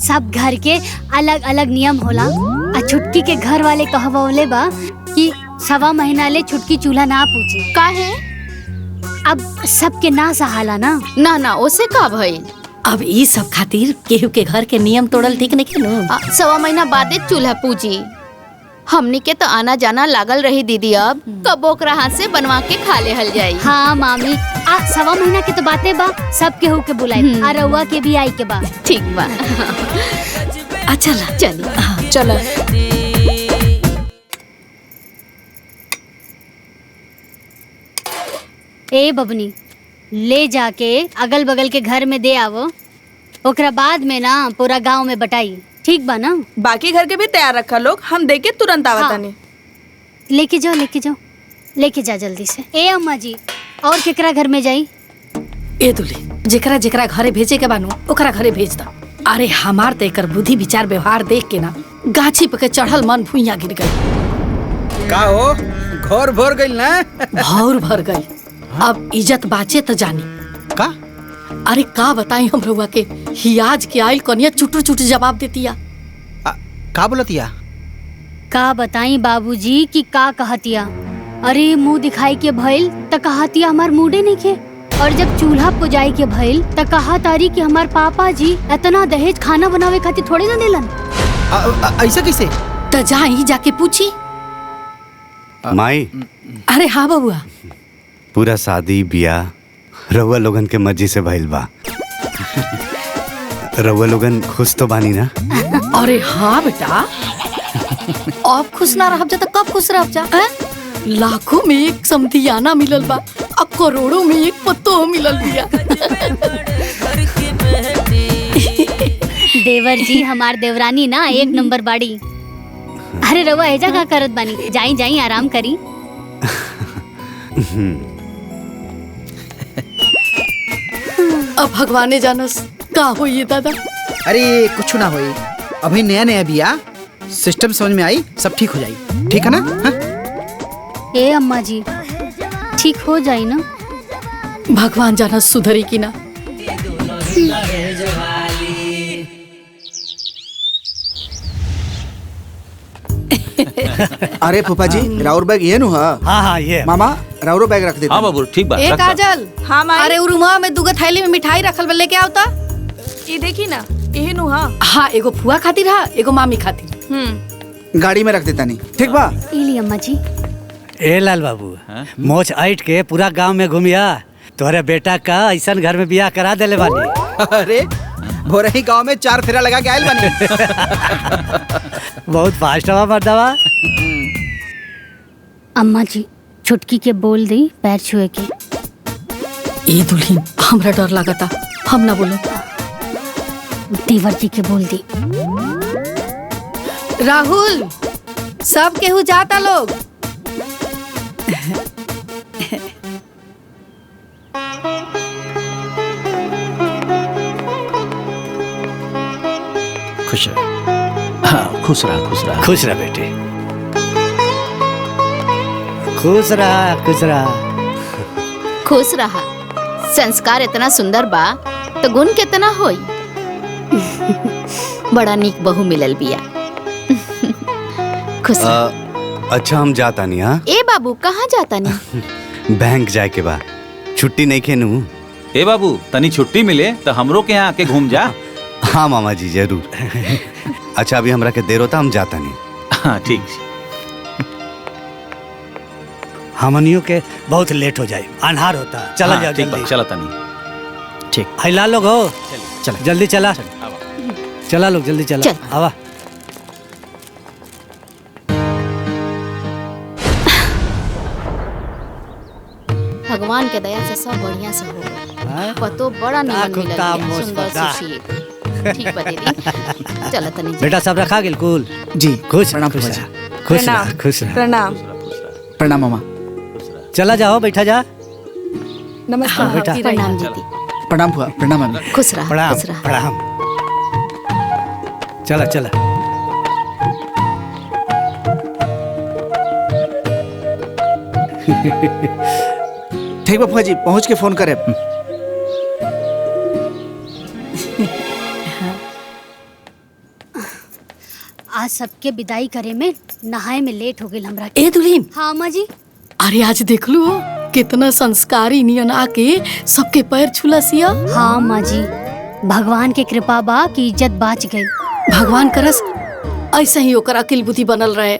सब घर के अलग अलग नियम होला। छुटकी के घर वाले कहवले बा कि 1.25 महीना ले छुटकी चूल्हा ना पूछे। काहे? अब सबके ना सहाला ना। ना ओसे का भइल? अब ई सब खातिर केहू के घर के नियम तोड़ल ठीक नहीं खेलो। 1.25 महीना बादे चूल्हा पूजी। हमनी के तो आना जाना लागल रही दीदी, अब कब ओकरा हाथ से बनवा के खा ले हल जाई। हाँ मामी 1.25 महीना के तो बातें बा, सब केहू के बुलाई आ रउआ के भी आई के बा। ठीक बा। अच्छा चलिए चलो। ए बबनी ले जाके अगल बगल के घर में दे आवो, ओकरा बाद में ना पूरा गांव में बटाई, ठीक बा ना? बाकी घर के भी तैयार रखा लोग, हम देके तुरंत आवतानी। लेके जाओ लेके जा जल्दी से। ए अम्मा जी और केकरा घर में जाई? ए दुली जेकरा जेकरा घरे भेजे के बानू ओकरा घरे भेज दा। अरे हमार ते एकर बुद्धि विचार व्यवहार देख के ना गाछी पे चढ़ल मन भुइया गिर गई। का हो घर भर गई ना? भौर भर गई। अब इज्जत बाचे तो जानी का? अरे का बताई हम रउआ के, हियाज के आइल कनिया चुटू चुटू जवाब देतिया। का बोलतिया? का बताई बाबूजी की का कहतिया? अरे मुंह दिखाई के भइल त कहतिया हमार मूडे नहीं खे। और जब चूल्हा पुजाई के भइल त कहा तारी कि हमार पापा जी इतना दहेज खाना बनावे खातिर थोड़े ना देलन। ऐसा कैसे? त जा ही जाके पूछी। माई अरे हाँ बबुआ। पूरा शादी बियाह रउआ लोगन के मर्जी से भइल बा। रउआ लोगन खुश तो बानी ना? अरे हाँ बेटा, अब खुश ना रह जा तो कब खुश रह जा? लाखों में एक समधियाना मिलल बा और करोड़ों में एक पत्तो मिलल बिया। देवर जी हमार देवरानी ना एक नंबर बाड़ी। अरे रवा एजा का करत बानी, जाई जाई आराम करी। अब भगवाने जानस का होई दादा। अरे कुछ ना होई, अभी नया नया बिया, सिस्टम समझ में आई, सब ठीक हो जाई। ठीक है ना? हाँ? ए अम्मा जी ठीक हो जाई ना? भगवान जानस सुधरी की ना। अरे फूफा जी राउर बैग ये नु है? हाँ हाँ ये मामा राउरो बैग रख देते। हाँ बाबू ठीक बात। ए काजल। हाँ माई। अरे उरुमा में दुगो थैली में मिठाई रखल बा, लेके आवता। ये देखी ना, यही नु हाँ। हाँ एगो फुआ खातिर हा, एगो मामी खातिर। गाड़ी में रख देता नहीं, ठीक बा? इली अम्मा जी। ए लाल बाबू, मोच ऐट के पूरा गांव में घूमिया, तोहरे बेटा का ऐसा घर में बियाह करा देले बानी। अरे भोरही गांव में 4 फेरा लगा के आयल बानी। बहुत फास्ट हवा मर्दवा। अम्मा जी छुटकी के बोल दी पैर छुए के। ए दुल्हन हमरा डर लगता, हम ना बोलो। देवर जी के बोल दी। राहुल सब केहू जाता लोग। खुश रह। हाँ खुश रहा खुश रहा। खुश रह बेटे, खुश रहा खुश रहा। खुश रहा। संस्कार इतना सुंदर बा तो गुण कितना होई। बड़ा नीक बहू मिलल बिया। खुश रहा। अच्छा हम जाता नहीं। हाँ ए बाबू कहाँ जाता नहीं? बैंक जाए के बा, छुट्टी नहीं खेनू। ए बाबू तनी छुट्टी मिले तो हमरो के यहाँ आके घूम जा। हाँ मामा जी जरूर। अच्छा अभी हमरा के देर होता, हम जाता नहीं। हाँ ठीक। हमनियों के बहुत लेट हो जाए, अन्हार होता। चला हाँ, जाओ ठीक जल्दी। बा, चला तनी। ठीक। हाय लाल लोग हो, चल जल्दी चला। चला लोग जल्दी चला। आवा। भगवान के दया से सब बढ़िया से हो गया। पतो बड़ा निमन मिलल बिया, सुंदर सुशील। ठीक बा दीदी। चला तनी। बेटा सब रखा गेल कुल? जी खुश प्रणाम खुश फूफा जी। रह, खुश रह, खुश रह। प्रणाम। प्रणाम मामा। चला जाओ, बैठा जा। नमस्कार हाँ, बेटा। प्रणाम दीदी। प्रणाम फूफा, प्रणाम मामी। खुश रहा। प्रणाम खुश रहा। प्रणाम। चला चला। ठीक बा फूफा जी, पहुँच के फोन करे। आज सबके विदाई करे में नहाए में लेट हो गई हमरा। ए दुल्हन। हाँ अम्मा जी। अरे आज देख लू कितना संस्कारी नियन आके सबके पैर छुलसिया। हाँ अम्मा जी, भगवान के कृपा बा की इज्जत बाच गई। भगवान करस ऐसे ही ओकर अकिल बुद्धि बनल रहे।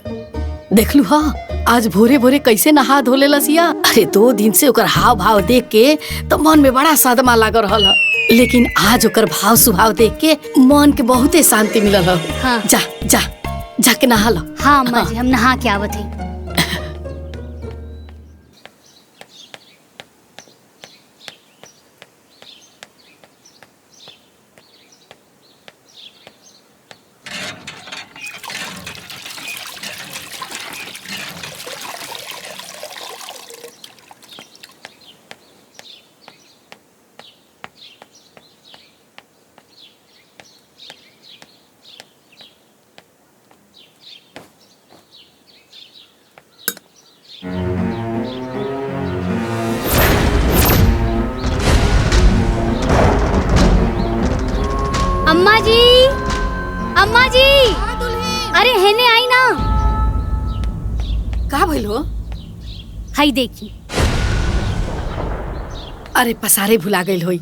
देख लू हाँ आज भोरे भोरे कैसे नहा धोले लसिया। अरे 2 दिन से ओकर हाव भाव देख के तो मन में बड़ा सदमा लाग रहल है, लेकिन आज ओकर भाव स्वभाव देख के मन के बहुते शांति मिलल है। हाँ। जा जा जाके नहा लो। हाँ अम्मा जी, हम नहा के आवत है। अम्मा जी, अम्मा जी, अरे हेने आई ना। का भइल हो? हाई देखी। अरे पसारे भुला गई होई।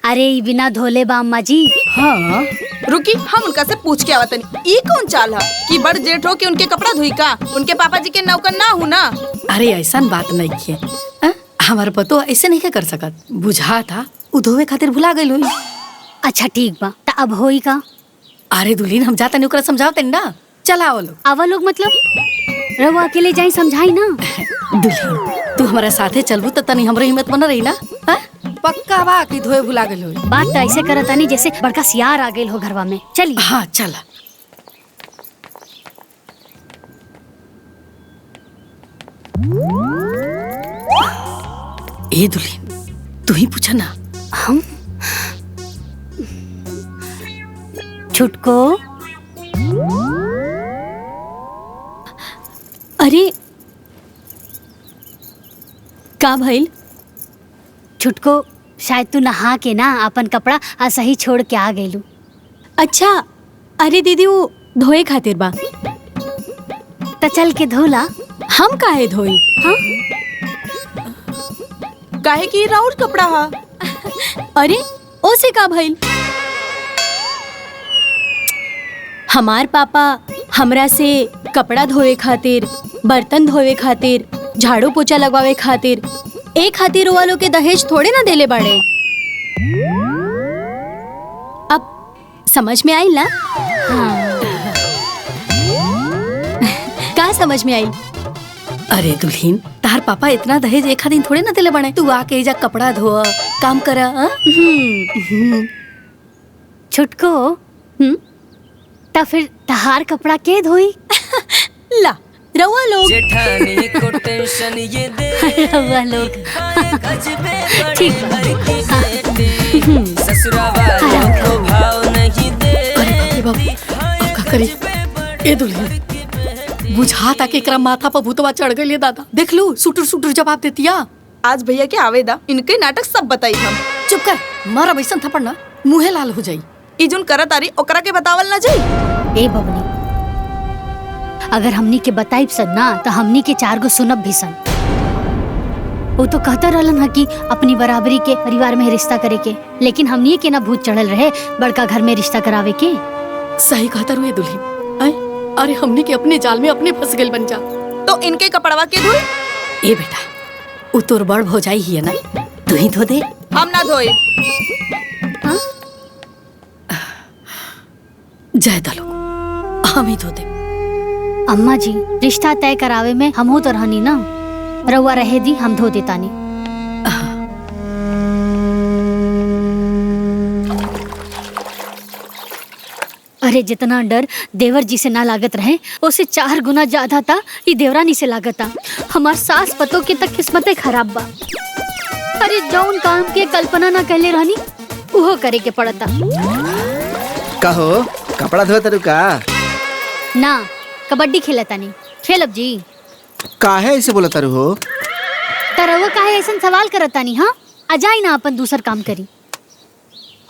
अरे ई बिना धोले बा अम्मा जी। हाँ रुकी, हम उनका से पूछ के आवतनी। ई कौन चाल है कि बड़ जेठ हो के उनके कपड़ा धोई का? उनके पापा जी के नौकर ना हूँ ना। अरे ऐसा बात नहीं किए, हमारे पतो ऐसे नहीं कर सकत। बुझा था उ धोवे खातिर भुला गई होई। अच्छा ठीक बा, त अब होई का? अरे दुल्हीन हम जाता नहीं ओकरा समझावते ना। चला आवो लोग। आवा लोग मतलब रवा अकेले जाई समझाई ना। दुल्हीन तू हमारे साथे चलबू तो तनी हमरे हिम्मत बना रही ना। पक्का बा कि धोए भुला गई होई। बात तो ऐसे करता नहीं जैसे बड़का सियार आ गई हो घरवा में। चलिए। हाँ चला। ए दुल्हीन तू ही पूछा ना। हम छुटको। अरे का भइल? छुटको शायद तू नहा के ना अपन कपड़ा सही छोड़ के आ गईलू। अच्छा अरे दीदी वो धोए खातिर बा। त चल के धोला। हम काहे धोई? हाँ काहे की राउर कपड़ा हा? अरे ओसे का भइल? हमार पापा हमरा से कपड़ा धोए खातिर, बर्तन धोए खातिर, झाड़ू पोछा लगवावे खातिर, एक खातिर वालों के दहेज थोड़े ना देले बाड़े। अब समझ में आई ना? का समझ में आई? अरे दुल्हीन तार पापा इतना दहेज एक दिन थोड़े ना दिले बने। तू आके एजा कपड़ा धोआ काम करा। छुटको ता फिर तहार कपड़ा के धोई? ला रवा लोग। जेठानी को टेंशन ये दे रवा लोग। ठीक बा। ससुरा वालों को भाव नहीं दे। अरे बाप रे बाप, अब का करी? ए दुल्हीन बुझा था कि एकरा माथा पर भूतवा चढ़ गई। दादा देख लू सुटुर सुटुर जवाब देतिया। आज भैया के आवेदा इनके नाटक सब बताई हम। चुप कर, मारा बैसन थप्पड़ ना मुंहे लाल हो जाई। ई जोन करत आरी ओकरा के बतावल ना जाई। ए बबनी अगर हमनी के बताइब सन ना तो हमनी के 4 गो सुनब भी सन। वो तो कहता रहलन हा कि अपनी बराबरी के परिवार में रिश्ता करे के, लेकिन हमनी के ना भूत चढ़ल रहे बड़का घर में रिश्ता करावे के। सही कहता रुए दुल्हीन। अरे हमनी के अपने जाल में अपने फंस गए बन जा। तो इनके कपड़वा के धोई? ए बेटा उ तोर बड़ भौजाई ही है ना, तू ही धो दे। हम ना धोए। जय दलो हम ही धो दे। अम्मा जी रिश्ता तय करावे में हम तो रहनी ना, रउआ रहे दी हम धो देतानी। अरे जितना डर देवर जी से ना लागत रहे उससे 4 गुना ज्यादा था ये देवरानी से लागता। हमार सास पतों के तक किस्मतें खराब बा। अरे जौन काम के कल्पना ना कहले रहनी वो करे के पड़ता। कहो कपड़ा धोए तरु का? ना कबड्डी खेलता नहीं। खेलब जी। काहे ऐसे बोला तरु हो? तरवा काहे ऐसा सवाल करता नहीं? हाँ आ जाई ना अपन दूसर काम करी।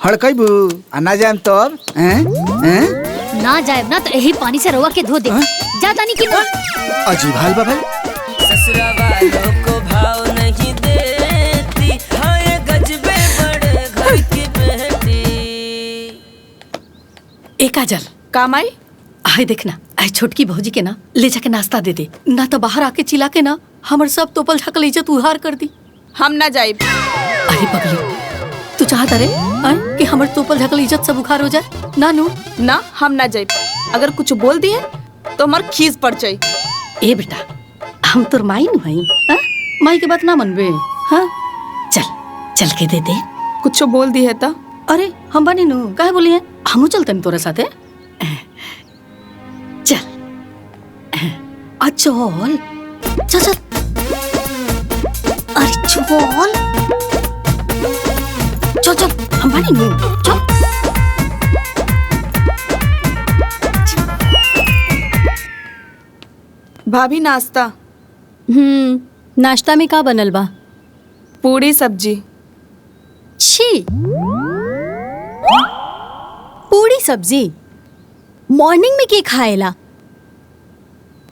हड़कईबू ना जाए तो अब ना जाए ना तो यही पानी से रवा के धो दे। जाता नहीं कि ना। अजीब हाल बा भाई। ससुरा वालों को भाव नहीं देती, हाय गजबे बड़े घर की बेटी। एक आजल काम आई? आए देखना आए छोटकी भौजी के ना ले जाके नाश्ता दे दे, ना तो बाहर आके चिल्ला के ना हमर सब तोपल झाकल इज्जत उहार कर दी। हम ना जाए। अरे पगली तू चाहता रे कि हमर तोपल झाकल इज्जत सब उखार हो जाए? ना नू ना हम ना जाए। अगर कुछ बोल दिए तो हमार खीस पड़ जाए। ए बेटा हम तोर माई नु हई, माई के बात ना मनबे। हाँ चल चल के दे दे। कुछ बोल दी है तो? अरे हम बनी नु काहे बोली है? हमू चलतन तोरे साथे। चल चल चल चल। अरे चल चल चल हम बनी नु चल। भाभी नाश्ता। नाश्ता में का बनल बा? पूरी सब्जी। छी पूरी सब्जी मॉर्निंग में के खाएला?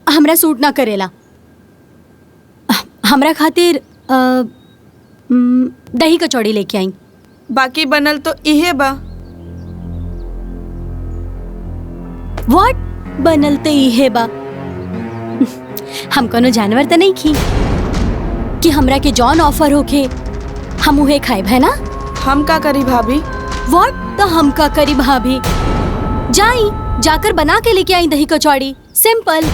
हमरा सूट ना करेला। हमरा खातिर दही कचौड़ी लेके आई। बाकी बनल तो इहे बा। व्हाट? बनल तो इहे बा। हम कोनो जानवर तो नहीं खी कि हमरा के जॉन ऑफर होके हम उहे खाए है ना। हम का करी भाभी? व्हाट? तो हम का करी भाभी? जाई जाकर बना के लेके आई दही कचौड़ी, सिंपल।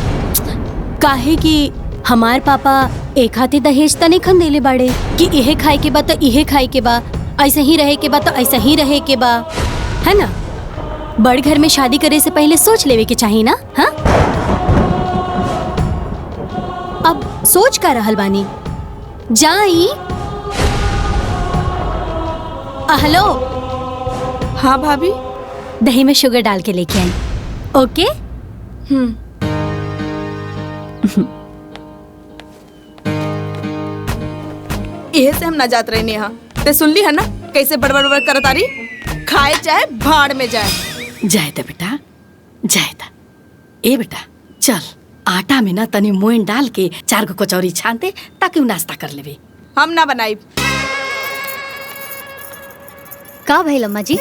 काहे कि हमार पापा एक हाथे दहेज तने खन देले बाड़े कि इहे खाए के बा तो इहे खाए के बा, ऐसे ही रहे के बा तो ऐसे ही रहे के बा, है ना। बड़ घर में शादी करे से पहले सोच लेवे के चाहिए ना। हाँ, अब सोच का रहल बानी। जाई। हेलो। हाँ भाभी। दही में शुगर डाल के लेके आई। ओके। इहे से हम ना जात रहे नेहा। ते सुन ली है ना कैसे बड़बड़ बड़बड़ करत आरी। खाए चाहे भाड़ में जाए। जाए ता बेटा, जाए ता। ए बेटा चल, आटा में ना तनी मोइन डाल के 4 गो कचौरी छान दे ताकि उ नाश्ता कर लेवे। हम ना बनाई। का भइल अम्मा जी?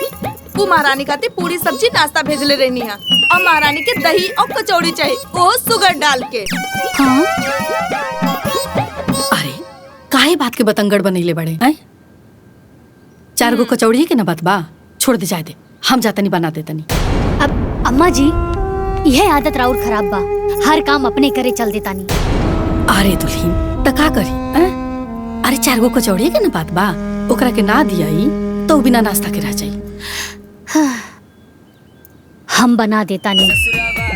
वो महारानी खाते पूरी सब्जी नाश्ता भेजले रहनी है और महारानी के दही और कचौड़ी चाहिए, वो शुगर डाल के। हाँ? अरे काहे बात के बतंगड़ बनैले बड़े हैं? 4 गो कचौड़ी के ना बात बा, छोड़ दे, जाए दे। हम जातनी बना देतनी। अब अम्मा जी यह आदत राउर खराब बा, हर काम अपने करे चल देतानी। अरे दुल्हीन त का करी? अरे 4 गो कचौड़ी के ना बात बा, ओकरा के ना दियाई तो बिना नाश्ता के रह जाई। हम बना देतानी।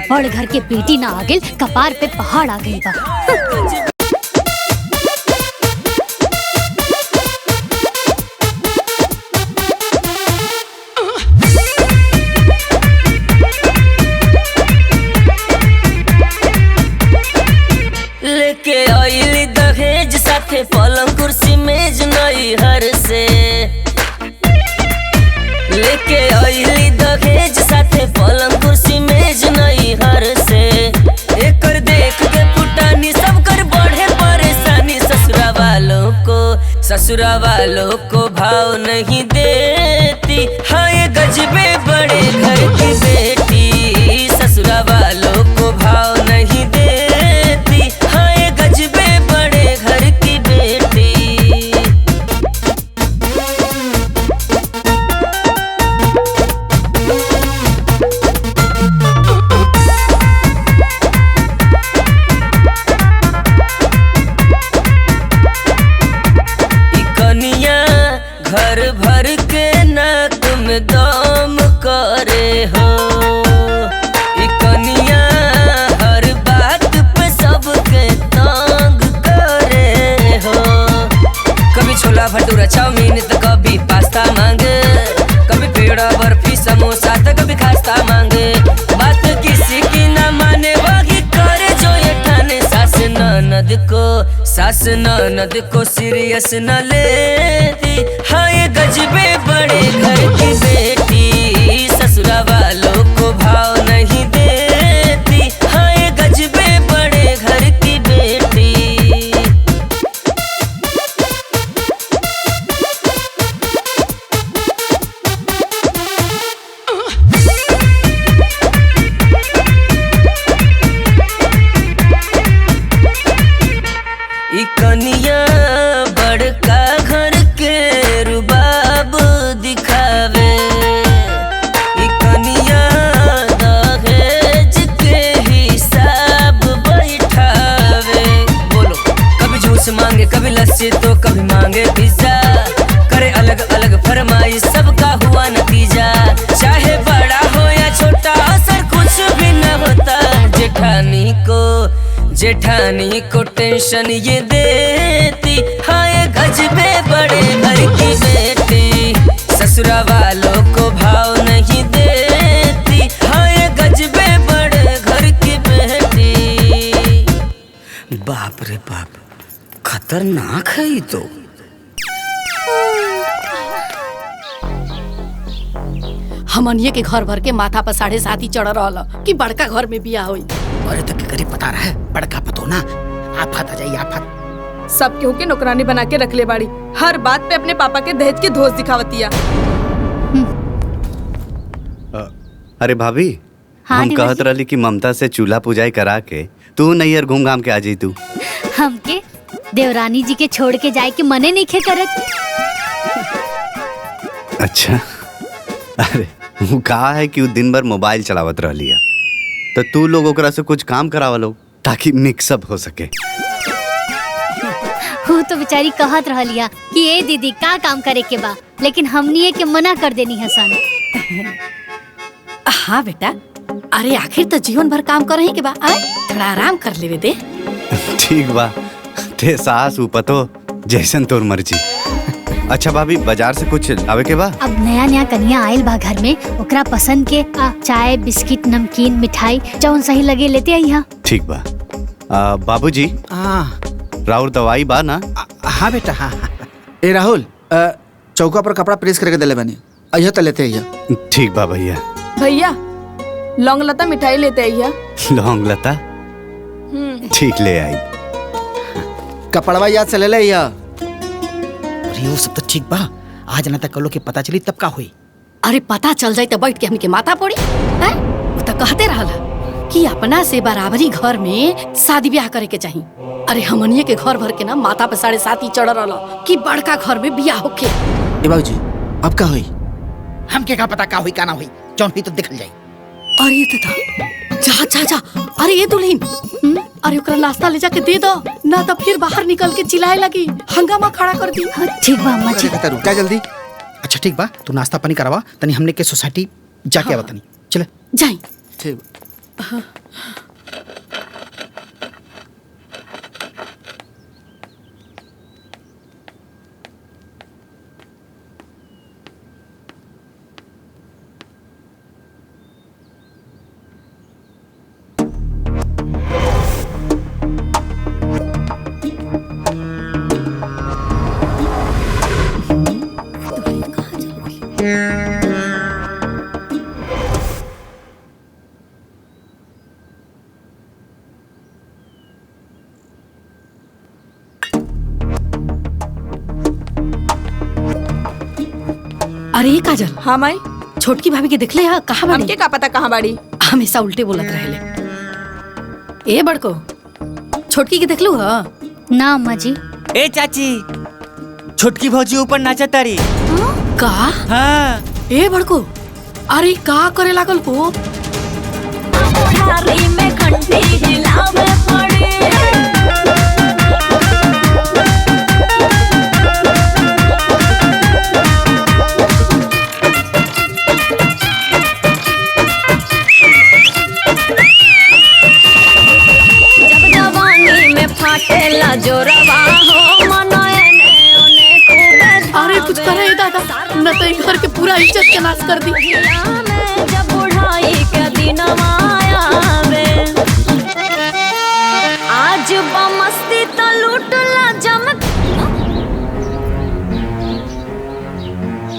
बड़ घर के बेटी ना आ गेल, कपार पे पहाड़ आ गई बा। लेके आइली दहेज साथे पलंग कुर्सी मेज नई हर से। लेके आइली दहेज साथे पलंग कुर्सी मेज नई हर से। एकर देख के पुटानी सब कर बढ़े परेशानी। ससुरा वालों को भाव नहीं देती। हाँ ये गजबे बड़े घर की बेटी। ससुरा वालों को भाव नहीं देती। हाँ ये गजबे बड़े घर की बेटी। घर भर के नाक में दम करे हो। कनिया हर बात पे सबके तंग करे हो। कभी छोला भटूरा चाउमीन तो कभी पास्ता मांगे। कभी पेड़ा बर्फी समोसा तो कभी खास्ता मांगे। बात किसी की ना माने वही करे जो ये ठाने। सास ननद को सीरियस न लेती। हाँ ये गजबे बड़े घर की बेटी। ससुरा वालों को भाव नहीं देती। हाँ ये गजबे बड़े घर की बेटी। कनिया बड़का घर के रुबाब दिखावे। कनिया दहेज के हिसाब बैठावे। बोलो कभी जूस मांगे कभी लस्सी तो कभी मांगे पिज्जा। करे अलग अलग फरमाइश सबका हुआ नतीजा। चाहे बड़ा हो या छोटा असर कुछ भी न होता। जेठानी को टेंशन ये देती। हाँ ये गजबे बड़े घर की बेटी। ससुरा वालों को भाव नहीं देती। हाँ ये गजबे बड़े घर की बेटी। बाप रे बाप, खतरनाक है ये तो। हमनिए के घर भर के माथा पर 7.5 चढ़ रहा कि बड़का घर में बियाह हुई। अरे तो करी पता रहे बड़का पतो ना आफत आ जाई आफत। सब केहू के नौकरानी बना के रख ले बाड़ी। हर बात पे अपने पापा के दहेज के धोस दिखावतिया। अरे भाभी, हाँ, हम देवर कहत जी। रहली कि ममता से चूल्हा पुजाई करा के तू नैयर घूम घाम के आ जाई तू। हमके देवरानी जी के छोड़ के जाए के मने नहीं खे करत। अच्छा, अरे वो कहा है कि वो दिन भर मोबाइल चलावत रहली है, तो तू लोग ओकरा से कुछ काम करावा लो ताकि मिक्सअप हो सके। वो तो बेचारी कहत रहलिया कि ए दीदी का काम करे के बा, लेकिन हमनी के मना कर देनी हसन। हाँ बेटा, अरे आखिर तो जीवन भर काम कर रही के बा, आए थोड़ा आराम कर लेवे दे। ठीक बा, ते सास उपतो जैसन तोर मर्जी। अच्छा भाभी, बाजार से कुछ लावे के बा? अब नया नया कन्या आयल बा घर में, ओकरा पसंद के चाय बिस्किट नमकीन मिठाई जौन सही लगे लेते आइहा। ठीक बा। बाबूजी, राउर दवाई बा ना? हाँ बेटा, हाँ। ए राहुल, चौका पर कपड़ा प्रेस करके दिले बनी, अइहा तो लेते अइहा। ठीक बा भैया। भैया लौंग लता मिठाई लेते आइया। लौंग लता ठीक ले आई। कपड़वा याद से ले ले अइहा। अरे वो सब तो ठीक बा, आज ना तक कलो के पता चली तब का हुई। अरे पता चल जाए तो बैठ के हमके माथा पड़ी है? वो तो कहते रहला कि अपना से बराबरी घर में शादी ब्याह करे के चाहिए। अरे हमनिए के घर भर के ना माथा पे 7.5 चढ़ रहला कि बड़का घर में ब्याह होके। ए बाबूजी, अब का हुई? हमके का पता का हुई का ना हुई, जौन हुई तो देखल जाई। अरे ये तो जा जा जा, अरे ये दुल्हन, अरे ओकरा नाश्ता ले जाके दे दो, ना तो फिर बाहर निकल के चिल्लाए लगी, हंगामा खड़ा कर दी। ठीक बा अम्मा जी। क्या जल्दी? अच्छा ठीक बा, तू नाश्ता पानी करवा तनी, हमने के सोसाइटी जाके आवा तनी। चले जाई। ठीक। अरे ये काजल, हाँ माई, छोटकी भाभी के देखले हा कहाँ बाड़ी? हमके का पता कहाँ बाड़ी? हमेशा उल्टे बोलत रहेले। ए बड़को, छोटकी के देखलू हा? ना अम्मा जी। ए चाची, छोटकी भौजी ऊपर नाचा तारी। का? हाँ। ए बड़को, अरे का करे लागल को? में घंटी हिलावे पड़े। जब जवानी में फाटेला जोरवा हो मनोए ने ओने खूबे। अरे कुछ करे दादा, न तो इन घर के पूरा इज्जत के नाश कर दी। जब बुढ़ाई के दिनवा आवे, आज बमस्ती तो लूटला जमक।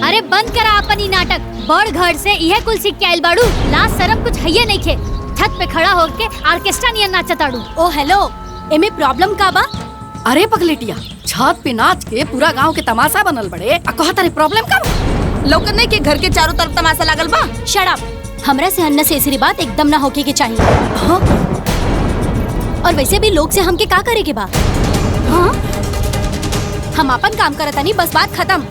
अरे बंद करा अपन ही नाटक, बड़ घर से यह कुल सीख के आइल बाड़ू, लाज शरम कुछ हइये नहीं खे। छत पे खड़ा होके ऑर्केस्ट्रा नियन नाचताड़ू। ओ हेलो, एमे प्रॉब्लम का बा? अरे पगलेटिया, छत पे नाच के पूरा गांव के तमाशा बनल बड़े, आ कहता रे प्रॉब्लम का? लौकत नहीं कि घर के चारों तरफ तमाशा लागल बा। शट अप, हमरा से अननेसेसरी बात एकदम ना होके के चाहिए। हाँ? और वैसे भी लोग से हमके का करे के बा? हाँ? हम अपन काम करतानी, बस बात खत्म।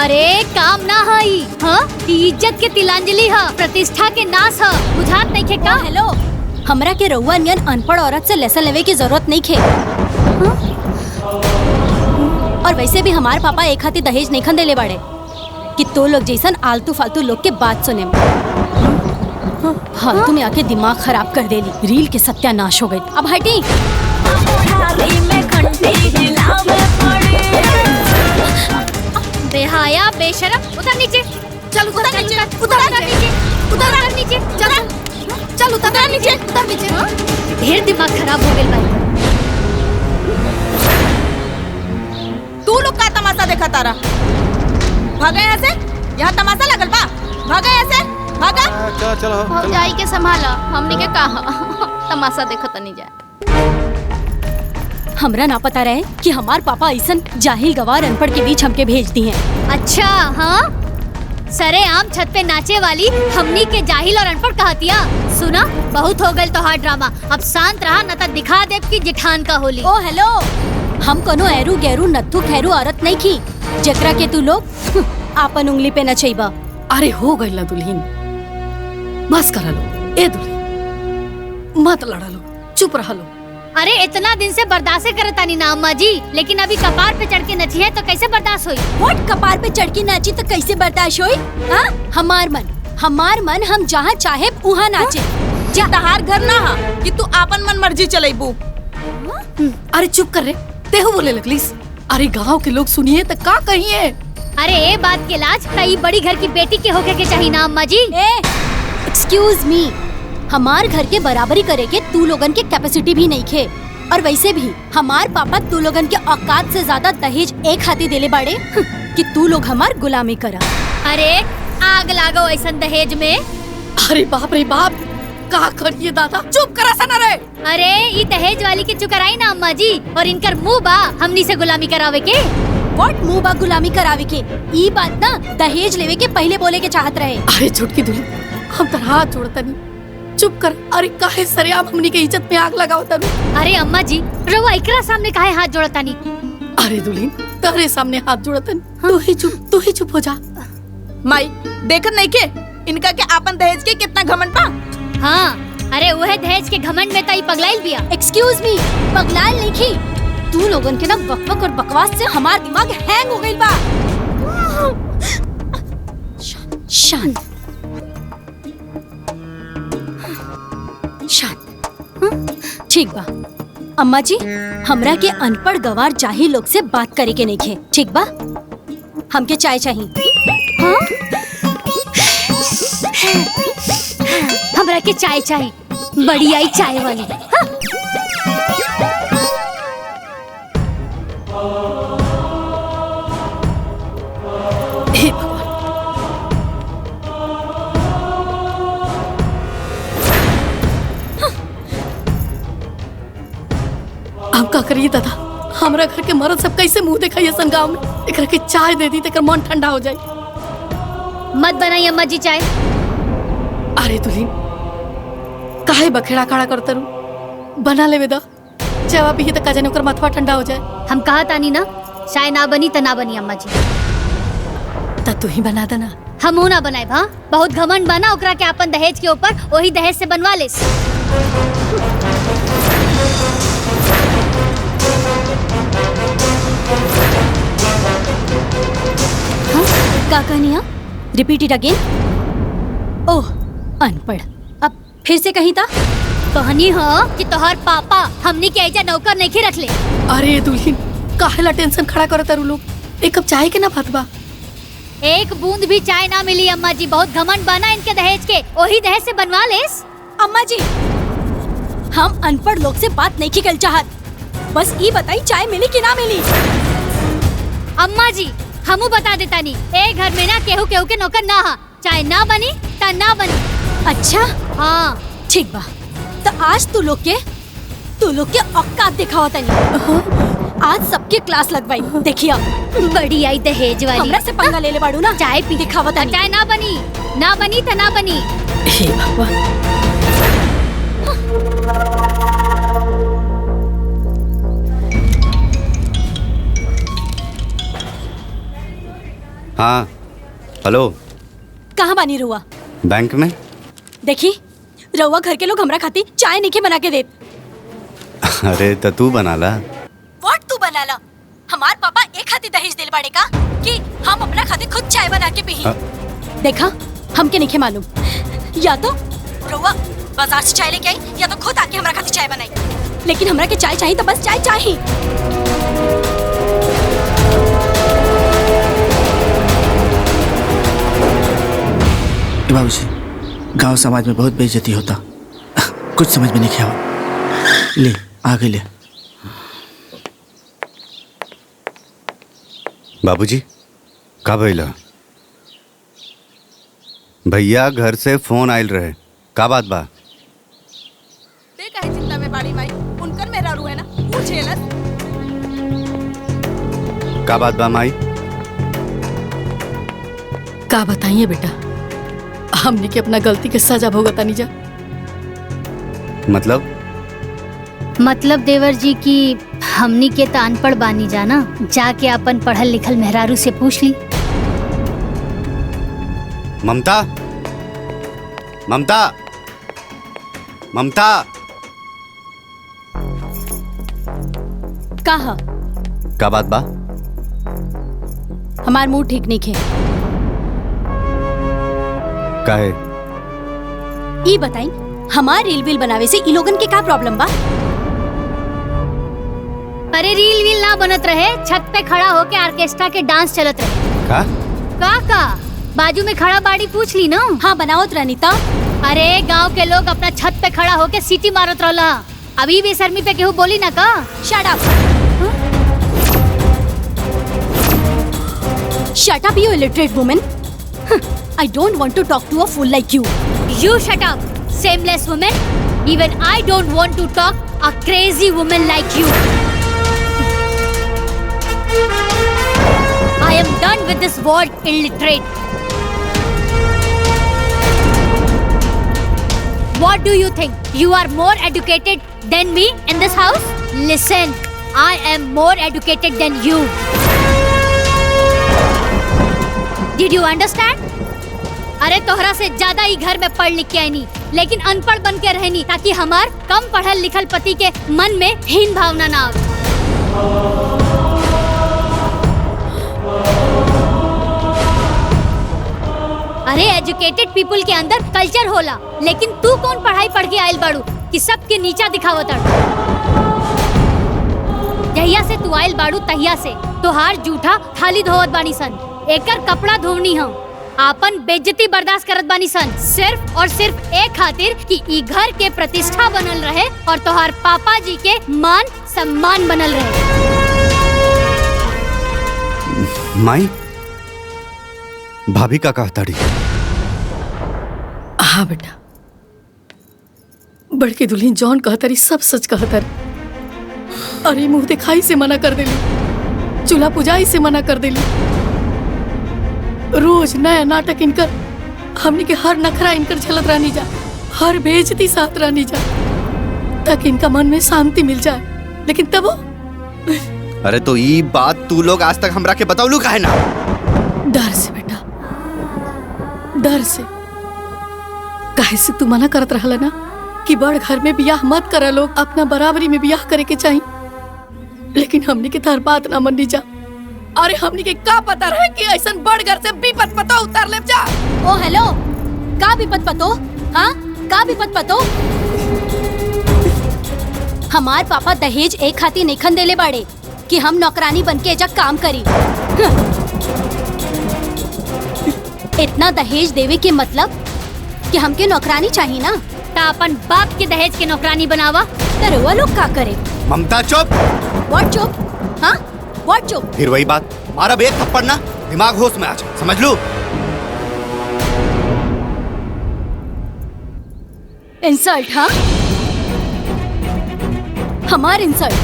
अरे काम ना हई, हाँ? इज्जत के तिलांजलि है, प्रतिष्ठा के नाश है, बुझात नहीं खे का? हेलो, हमरा के रउआ नियन अनपढ़ औरत से लेसन लेवे की जरूरत नहीं खे। हाँ? और वैसे भी हमार पापा एक हाथी दहेज नहीं खंदेले बाड़े कि तो लोग जैसन आलतू फालतू लोग के बात सुने। फालतू में आके दिमाग खराब कर देली, रील के सत्यानाश हो गई। अब हटी। बेहाया बेशरम, उतर नीचे। चल उतर नीचे, उतर नीचे, उतर नीचे, चल उतर नीचे, उतर नीचे। ढेर दिमाग खराब हो गइल भाई। तू लोग का तमाशा देखा तारा? भागा यहाँ से, यहाँ तमाशा लगल बा। भागा यहाँ से, भागा। चलो भौजाई के संभाला, हमनी के कहा तमाशा देखत नहीं जाए। हमरा ना पता रहे कि हमार पापा ऐसन जाहिल गवार अनपढ़ के बीच हमके भेज दी हैं। अच्छा हाँ, सरे आम छत पे नाचे वाली हमनी के जाहिल और अनपढ़ कहतिया। सुना, बहुत हो गल तोहार ड्रामा, अब शांत रहा न त दिखा देब कि जिठान का होली। ओ हेलो, हम कोनो एरू गैरू नत्थु खैरू औरत नहीं की जकरा के तू लोग आपन उंगली पे नचैबा। अरे हो गई ला दुल्हन, बस करा लो। ए दुल्हन मत लड़ा लो, चुप रहा लो। अरे इतना दिन से बर्दाश्त करतानी ना अम्मा जी, लेकिन अभी कपार पे चढ़ के नची है तो कैसे बर्दाश्त हुई? व्हाट, कपार पे चढ़ के नाची तो कैसे बर्दाश्त हुई? हाँ, हमार मन हम जहाँ चाहे वहाँ नाचे। जी तहार घर ना हा कि तू आपन मन मर्जी चलेबू। अरे चुप कर रे, तेहू बोले लगलीस। अरे गांव के लोग सुनिए तो का कहिए। अरे ये बात के लाज कई बड़ी घर की बेटी के होके के चाहिए ना अम्मा जी। एक्सक्यूज मी, हमार घर के बराबरी करे के तू लोगन के कैपेसिटी भी नहीं खे। और वैसे भी हमार पापा तू लोगन के औकात से ज्यादा दहेज एक हाथी देले बाड़े कि तू लोग हमार गुलामी करा। अरे आग लागो ऐसन दहेज में। अरे बाप रे बाप, का करिए दादा, चुप करा सना रे। अरे ये दहेज वाली के चुकराई ना अम्मा जी, और इनकर मुंह बा हमनी से गुलामी करावे के। व्हाट, मुंह बा गुलामी करावे के? ई बात ना दहेज लेवे के पहले बोले के चाहत रहे। अरे छुटकी दुल्हन, हम तर हाथ जोड़ता नहीं, चुप कर। अरे काहे सरेआम हमनी के इज्जत में आग लगाओ तभी। अरे अम्मा जी, रवा एकरा सामने काहे हाथ जोड़ता नहीं? अरे दुल्हन, तेरे सामने हाथ जोड़ता नहीं। तू ही चुप हो जा। माई देखत नहीं के इनका के आपन दहेज के कितना घमंड बा। हाँ, अरे वह दहेज के घमंड में तई पगलाइल बिया। एक्सक्यूज मी, पगलाइल नहीं की। तू लोगन के ना बकबक और बकवास से हमार दिमाग हैंग हो गइल बा। शांत शांत, ठीक बा। अम्मा जी, हमरा के अनपढ़ गवार जाहिल लोग से बात करे के नहीं खे, ठीक बा? हमके चाय चाहिए। हाँ? हमरा के चाय चाहिए, बड़ी आई चाय वाली। हाँ? हे भगवान, अब का करिए दादा? हमरा घर के मर्द सब कैसे मुंह दिखाई सन गाँव में? एकरा के चाय दे दी तेकर मन ठंडा हो जाए। मत बनाई अम्मा जी चाय। अरे दुल्हन, काहे बखेड़ा खड़ा करते रू? बना ले बेदा, चाय पी तो का जाने ओकर माथवा ठंडा हो जाए। हम कहा तानी ना, चाय ना बनी त ना बनी अम्मा जी। त तू ही बना देना। हम ना बनाए भा, बहुत घमंड बना ओकरा के अपन दहेज के ऊपर, वही दहेज से बनवा लेस। का कहनिया? Repeat it again. ओह, अनपढ़। अब फिर से कहीं था? कहनी हो कि तोहर पापा हमनी के ऐजा नौकर नहीं रख ले। अरे दुल्हन, काहेला टेंशन खड़ा करत रू लोग? एक कप चाय के ना बात बा। एक बूंद भी चाय ना मिली अम्मा जी, बहुत घमंड बना इनके दहेज के, वही दहेज से बनवा लेस। अम्मा जी, हम अनपढ़ लोग से बात नहीं की कल चाहत, बस ये बताई चाय मिली कि ना मिली। अम्मा जी, हमू बता देता नहीं, एक घर में ना केहू केहू के नौकर ना हा, चाय ना बनी ता ना बनी। अच्छा हाँ, ठीक बा। तो आज तू लोग के औकात दिखावा तनी। आज सबके क्लास लगवाई, देखिया। बड़ी आई दहेज वाली। हमरा से पंगा ले ले बाड़ू ना। चाय पी दिखावा तनी। चाय ना बनी ता ना बनी। हे भगवान, हाँ, हेलो। कहाँ बानी रुआ? बैंक में। देखी, रउआ घर के लोग हमरा खाती चाय नहीं बना के देत। अरे तो तू बना ला। व्हाट, तू बना ला? हमार पापा एक हाथी दहेज दिल बाड़े का कि हम अपना खाते खुद चाय बना के पी। देखा, हमके नहीं मालूम, या तो रउआ बाजार से चाय लेके आई या तो खुद आके हमरा खाती चाय बनाई। लेकिन हमरा के चाय चाहिए तो बस चाय चाहिए। बाबूजी, गांव समाज में बहुत बेइज्जती होता, कुछ समझ में नहीं आया। ले आगे ले। बाबूजी, का भइला? भैया घर से फोन आयल रहे, का बात बा? ते काहे चिंता में बाड़ी माई, उनकर मेरा रू है ना, पूछेलस। का बात बा माई? का बताइए बेटा, हमने के अपना गलती के सजा भुगता नहीं जा। मतलब देवर जी की हमनी के तो अनपढ़ बानी जाना, जाके अपन पढ़ल लिखल मेहरारू से पूछ ली। ममता, ममता, ममता, कहा का बात बा? हमार मुंह ठीक नहीं है। काहे? ई बताई, हमार रील वील बनावे से ई लोगन के का प्रॉब्लम बा? अरे रील वील ना बनत रहे, छत पे खड़ा होके ऑर्केस्ट्रा के डांस चलत रहे। का बाजू में खड़ा बाड़ी पूछ ली ना। हाँ बनावत रनीता। अरे गांव के लोग अपना छत पे खड़ा होके सीटी मारत रहला। अभी बेशर्मी पे केहू बोली ना का? Shut up. Shut up, you illiterate woman. I don't want to talk to a fool like you. You shut up, shameless woman. Even I don't want to talk a crazy woman like you. I am done with this word illiterate. What do you think? You are more educated than me in this house? Listen, I am more educated than you. Did you understand? अरे तोहरा से ज्यादा ही घर में पढ़ लिख के आई नहीं, लेकिन अनपढ़ बन के रहनी ताकि हमार कम पढ़ल लिखल पति के मन में हीन भावना ना आवे। अरे एजुकेटेड पीपल के अंदर कल्चर होला, लेकिन तू कौन पढ़ाई पढ़ के आयल बाड़ू कि सबके नीचा दिखावत अड़। जहिया से तू आयल बाड़ू तहिया से तोहार जूठा थाली धोवत बानी सन, एकर कपड़ा धोवनी हम, आपन बेइज्जती बर्दाश्त करत बानी सन, सिर्फ और सिर्फ एक खातिर कि ई घर के प्रतिष्ठा बनल रहे और तोहार पापा जी के मान सम्मान बनल रहे। माई, भाभी का कहता रही? हाँ बेटा, बड़के दुल्हन जॉन कहतरी सब सच कहतर। अरे मुंह दिखाई से मना कर देली, चूल्हा पुजाई से मना कर देली, रोज नया नाटक इनकर, हमनी के हर नखरा इनकर झलत रहनी जा, हर बेइज्जती साथ रहनी जा, ताकि इनका मन में शांति मिल जाए। लेकिन तब अरे तो ये बात तू लोग आज तक हमरा के बतावलू काहे ना? डर से बेटा, डर से। काहे से तू मना करत रहला ना कि बड़ घर में बियाह मत करा, लोग अपना बराबरी में बियाह करे के चाहिए, लेकिन हमनी के तार बात ना मन्नी जा। अरे हमनी के का पता रहे कि ऐसा बड़ घर से विपत पतो उतार ले जा। ओ हेलो, का विपत पतो? हाँ, का विपत पतो? हमार पापा दहेज एक खातिर नेखन देले बाड़े कि हम नौकरानी बन के एजा काम करी। इतना दहेज देवे के मतलब कि हमके नौकरानी चाहिए ना, ता अपन बाप के दहेज के नौकरानी बनावा। तो लोग का करे? ममता चुप। व्हाट चुप? हाँ व्हाट चुप? फिर वही बात, मारा एक थप्पड़ ना, दिमाग होश में आ जाए, समझ लो। इंसल्ट? हाँ, हमार इंसल्ट?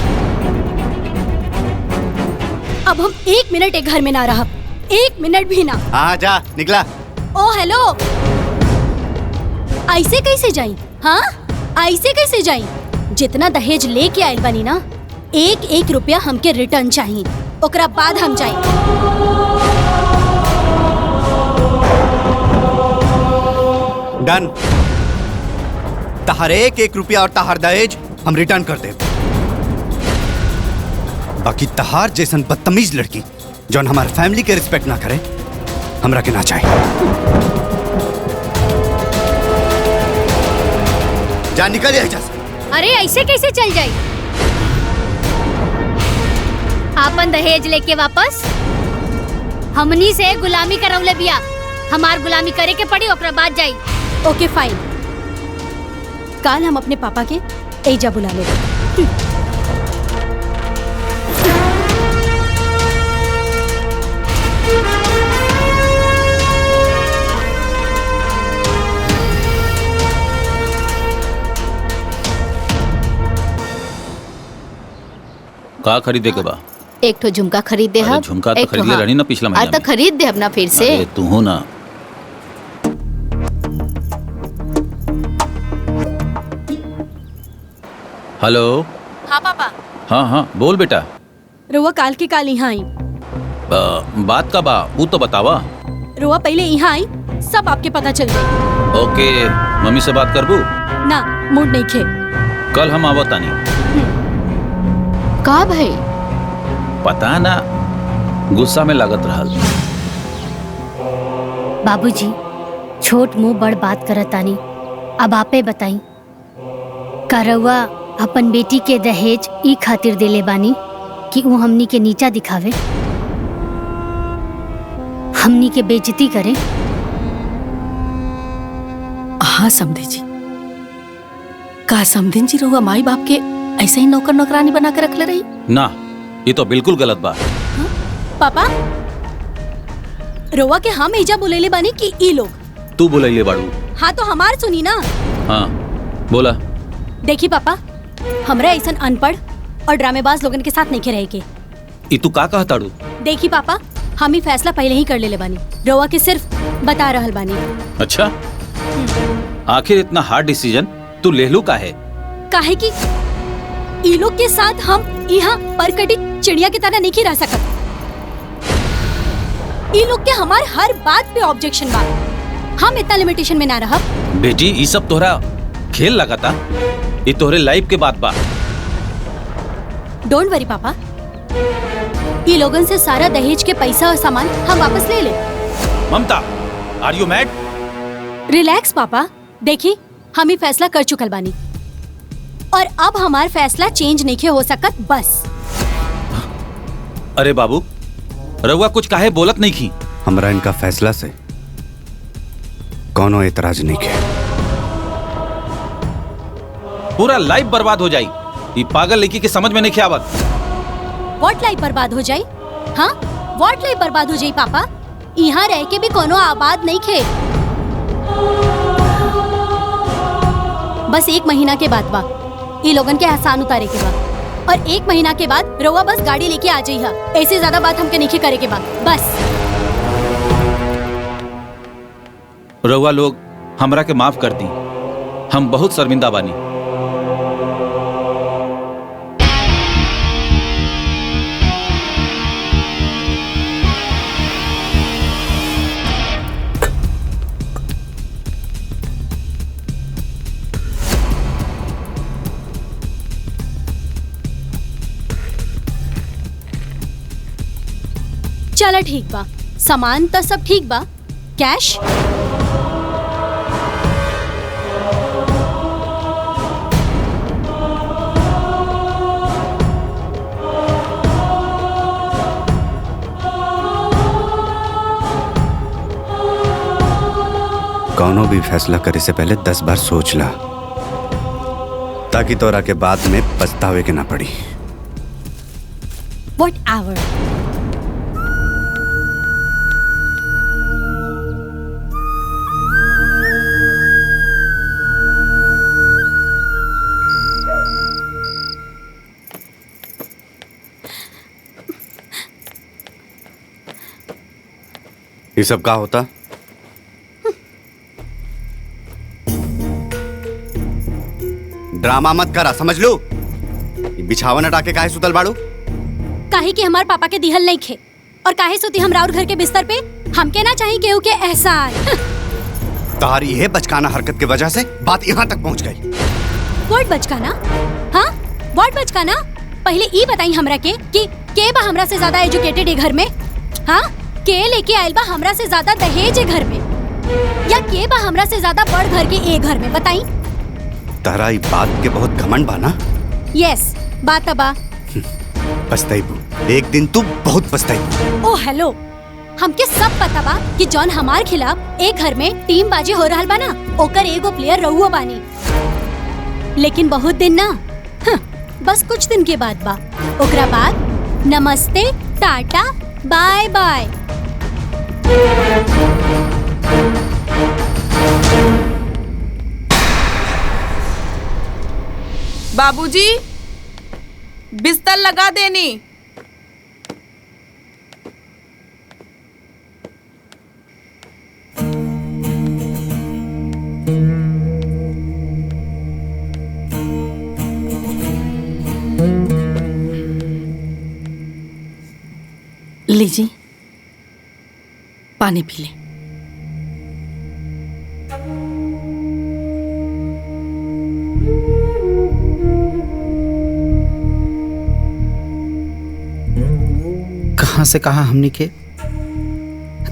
अब हम 1 मिनट एक घर में ना रहा, 1 मिनट भी ना। हाँ जा, निकला। ओ हेलो, ऐसे कैसे जाई? हाँ, ऐसे कैसे जाई? जितना दहेज लेके आयल बनी ना, 1-1 रुपया हमके रिटर्न चाहिए, ओकरा बाद हम जाई। डन। तहार 1-1 रुपया और तहार दहेज हम रिटर्न कर दे। बाकी तहार जैसन बदतमीज लड़की जौन हमारे फैमिली के रिस्पेक्ट ना करे, हमरा के ना चाहिए। जा, निकल यहाँ से। अरे ऐसे कैसे चल जाई? आपन दहेज लेके वापस? हमनी से गुलामी करौले बिया, हमार गुलामी करे के पड़ी, ओकरा बाद जाई। ओके फाइन, काल हम अपने पापा के एजा बुला ले। का खरीदे के बा? एक ठो झुमका खरीद दे अरे हम। झुमका तो एक ठो, खरीद ले हाँ। रही ना पिछला आज महीना तो में। खरीद दे अपना फिर से। अरे तू हो ना। हेलो। हाँ पापा, हाँ हाँ बोल बेटा। रुआ काल के काल यहाँ आई। बात का बा वो तो बतावा। रुआ पहले यहाँ आई, सब आपके पता चल गई। ओके मम्मी से बात करबू। ना मूड नहीं खे। कल हम आवतानी। का भाई? पता ना गुस्सा में लागत रहल। बाबूजी छोट मुंह बड़ बात करतानी, अब आपे बताई का रउआ अपन बेटी के दहेज ई खातिर देले बानी कि वो हमनी के नीचा दिखावे, हमनी के बेइज्जती करे। हाँ समधे जी, का समधिन जी रहुआ माई बाप के ऐसे ही नौकर नौकरानी बना के रख ले रही? ना ये तो बिल्कुल गलत बात। पापा रुआ के हम एजा बोलेले बानी कि ई लोग। तू बोले बाड़ू। हाँ तो हमार सुनी ना। हाँ बोला। देखी पापा, हमरा ऐसन अनपढ़ और ड्रामेबाज लोगन के साथ नहीं रहे के। ई तू का कहताड़ू? देखी पापा, हम ही फैसला पहले ही कर लेले बानी, रउआ के सिर्फ बता रहल बानी। अच्छा आखिर इतना हार्ड डिसीजन तू ले लू का है? काहे कि ई लोग के साथ हम यहाँ परकटी चिड़िया की तरह नहीं रह सकत। ई लोग के हमार हर बात पे ऑब्जेक्शन बा, हम इतना लिमिटेशन में ना रहब। बेटी ये सब तोहरा खेल लगाता, ये तोहरे लाइफ के बात बा। डोंट वरी पापा, ई लोगन से सारा दहेज के पैसा और सामान हम वापस ले ले। ममता आर यू मैड? रिलैक्स पापा, देखी हम ही फैसला कर चुकल बानी और अब हमार फैसला चेंज नहीं हो सकत बस। अरे बाबू रउआ कुछ काहे बोलत नहीं की? हमरा इनका फैसला से कौनो एतराज नहीं के। पूरा लाइफ बर्बाद हो जाई। ये पागल लड़की के समझ में नहीं आवत। व्हाट लाइफ बर्बाद हो जाई? हाँ व्हाट लाइफ बर्बाद हो जाई पापा? यहाँ रह के भी कोनो आबाद नहीं खे। बस 1 महीना के बाद बा ये लोगन के एहसान उतारे के बाद, और 1 महीना के बाद रउआ बस गाड़ी लेके आ जाइहा। ऐसे ज्यादा बात हमके नहीं करे के बाद बस। रउआ लोग हमरा के माफ कर दी, हम बहुत शर्मिंदा बानी। चला ठीक बा, सामान तो सब ठीक बा, कैश कौनो भी फैसला करे से पहले 10 बार सोच ला, ताकि तोरा के बाद में पछतावे के ना पड़ी। Whatever. ये सब का होता? ड्रामा मत करा, समझ लो। ये बिछावन हटा के काहे सुतल बाड़ू? काहे कि हमार पापा के दिहल नहीं खे, और काहे सोती हम राउर घर के बिस्तर पे? हमके ना चाहिए केहू के एहसान। तारी ये बचकाना हरकत की वजह से बात यहाँ तक पहुँच गई। व्हाट बचकाना? हाँ व्हाट बचकाना? पहले ई बताई हमरा कि के बा हमरा से ज्यादा एजुकेटेड है घर में? हाँ के लेके आयल बा हमरा से ज्यादा दहेज है घर में, या के बा हमरा से ज्यादा बड़ घर के ए घर में? बताई। तारा ये बात के बहुत घमंड बा ना? यस बात बा। पछताइबू, एक दिन तू बहुत पछताइबू। ओ हेलो, हमके सब पता बा कि जॉन हमार खिलाफ एक घर में टीम बाजी हो रहल बा ना, ओकर एगो प्लेयर रहुआ बानी। लेकिन बहुत दिन ना, बस कुछ दिन के बाद बा। ओकरा बाद नमस्ते टाटा बाय बाय। बाबूजी बिस्तर लगा देनी। पानी पी ले। कहां से कहां हमनी के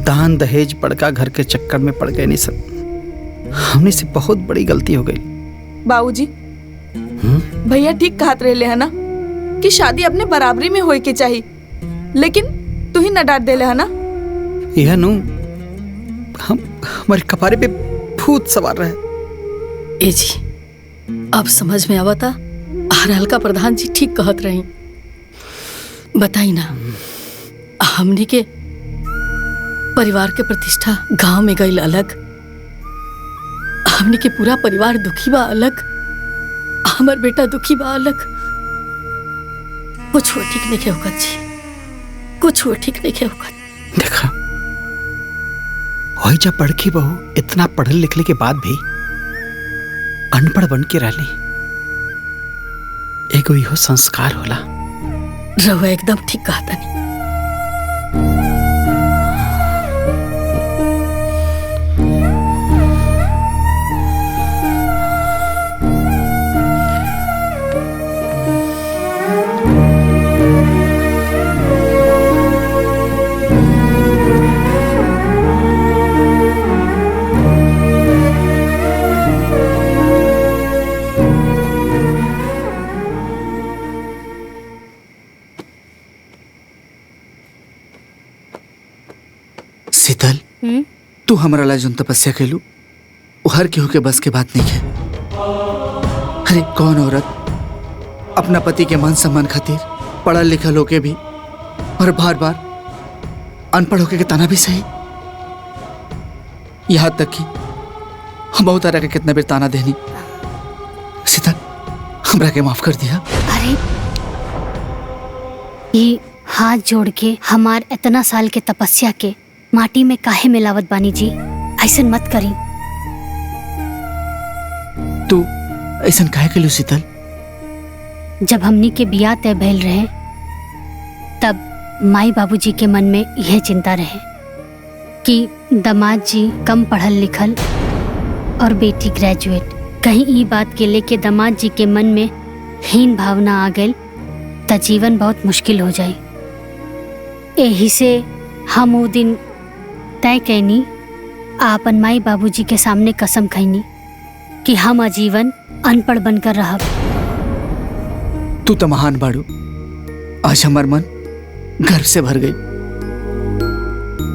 दान दहेज बड़का घर के चक्कर में पड़ गए। नहीं सब हमने से बहुत बड़ी गलती हो गई। बाबूजी भैया ठीक कहत रहे है ना कि शादी अपने बराबरी में होए के चाहिए, लेकिन तू ही न डांट देले है ना। यह नु हम हमारे कपारे पे भूत सवार रहे। ए जी अब समझ में आवता हल्का प्रधान जी ठीक कहत रही। बताई ना हमनी के परिवार के प्रतिष्ठा गांव में गई अलग, हमनी के पूरा परिवार दुखी बा अलग, हमर बेटा दुखी बा अलग। कुछ वो ठीक नहीं होगा जी, कुछ वो ठीक नहीं होगा। देखा वही जब बड़की बहू इतना पढ़ल लिखले के बाद भी अनपढ़ बन के रहली, एगो इहो संस्कार होला। रहुआ एकदम ठीक कहा था। शीतल तू हमारा ला जोन तपस्या कैलू वो हर केहू के बस के बात नहीं है। अरे कौन औरत अपना पति के मान सम्मान खातिर पढ़ल लिखल होके भी और बार बार अनपढ़ होके के ताना भी सही। यहाँ तक कि हम बहुत तरह के कितना बेर ताना देनी। शीतल हमरा के माफ कर दिया। अरे ये हाथ जोड़ के हमार इतना साल के तपस्या के माटी में काहे मिलावत बानी जी, ऐसन मत करी। तू ऐसन काहे कैलू शीतल? जब हमनी के बियाह तय भइल रहे तब माई बाबूजी के मन में यह चिंता रहे कि दामाद जी कम पढ़ल लिखल और बेटी ग्रेजुएट, कहीं ये बात के लेके दामाद जी के मन में हीन भावना आ गई तो जीवन बहुत मुश्किल हो जाए। यही से हम वो दिन तय कैनी, आपन माई बाबूजी के सामने कसम खैनी कि हम आजीवन अनपढ़ बनकर रहब। तू तो महान बाड़ू, आज हमार मन गर्व से भर गई।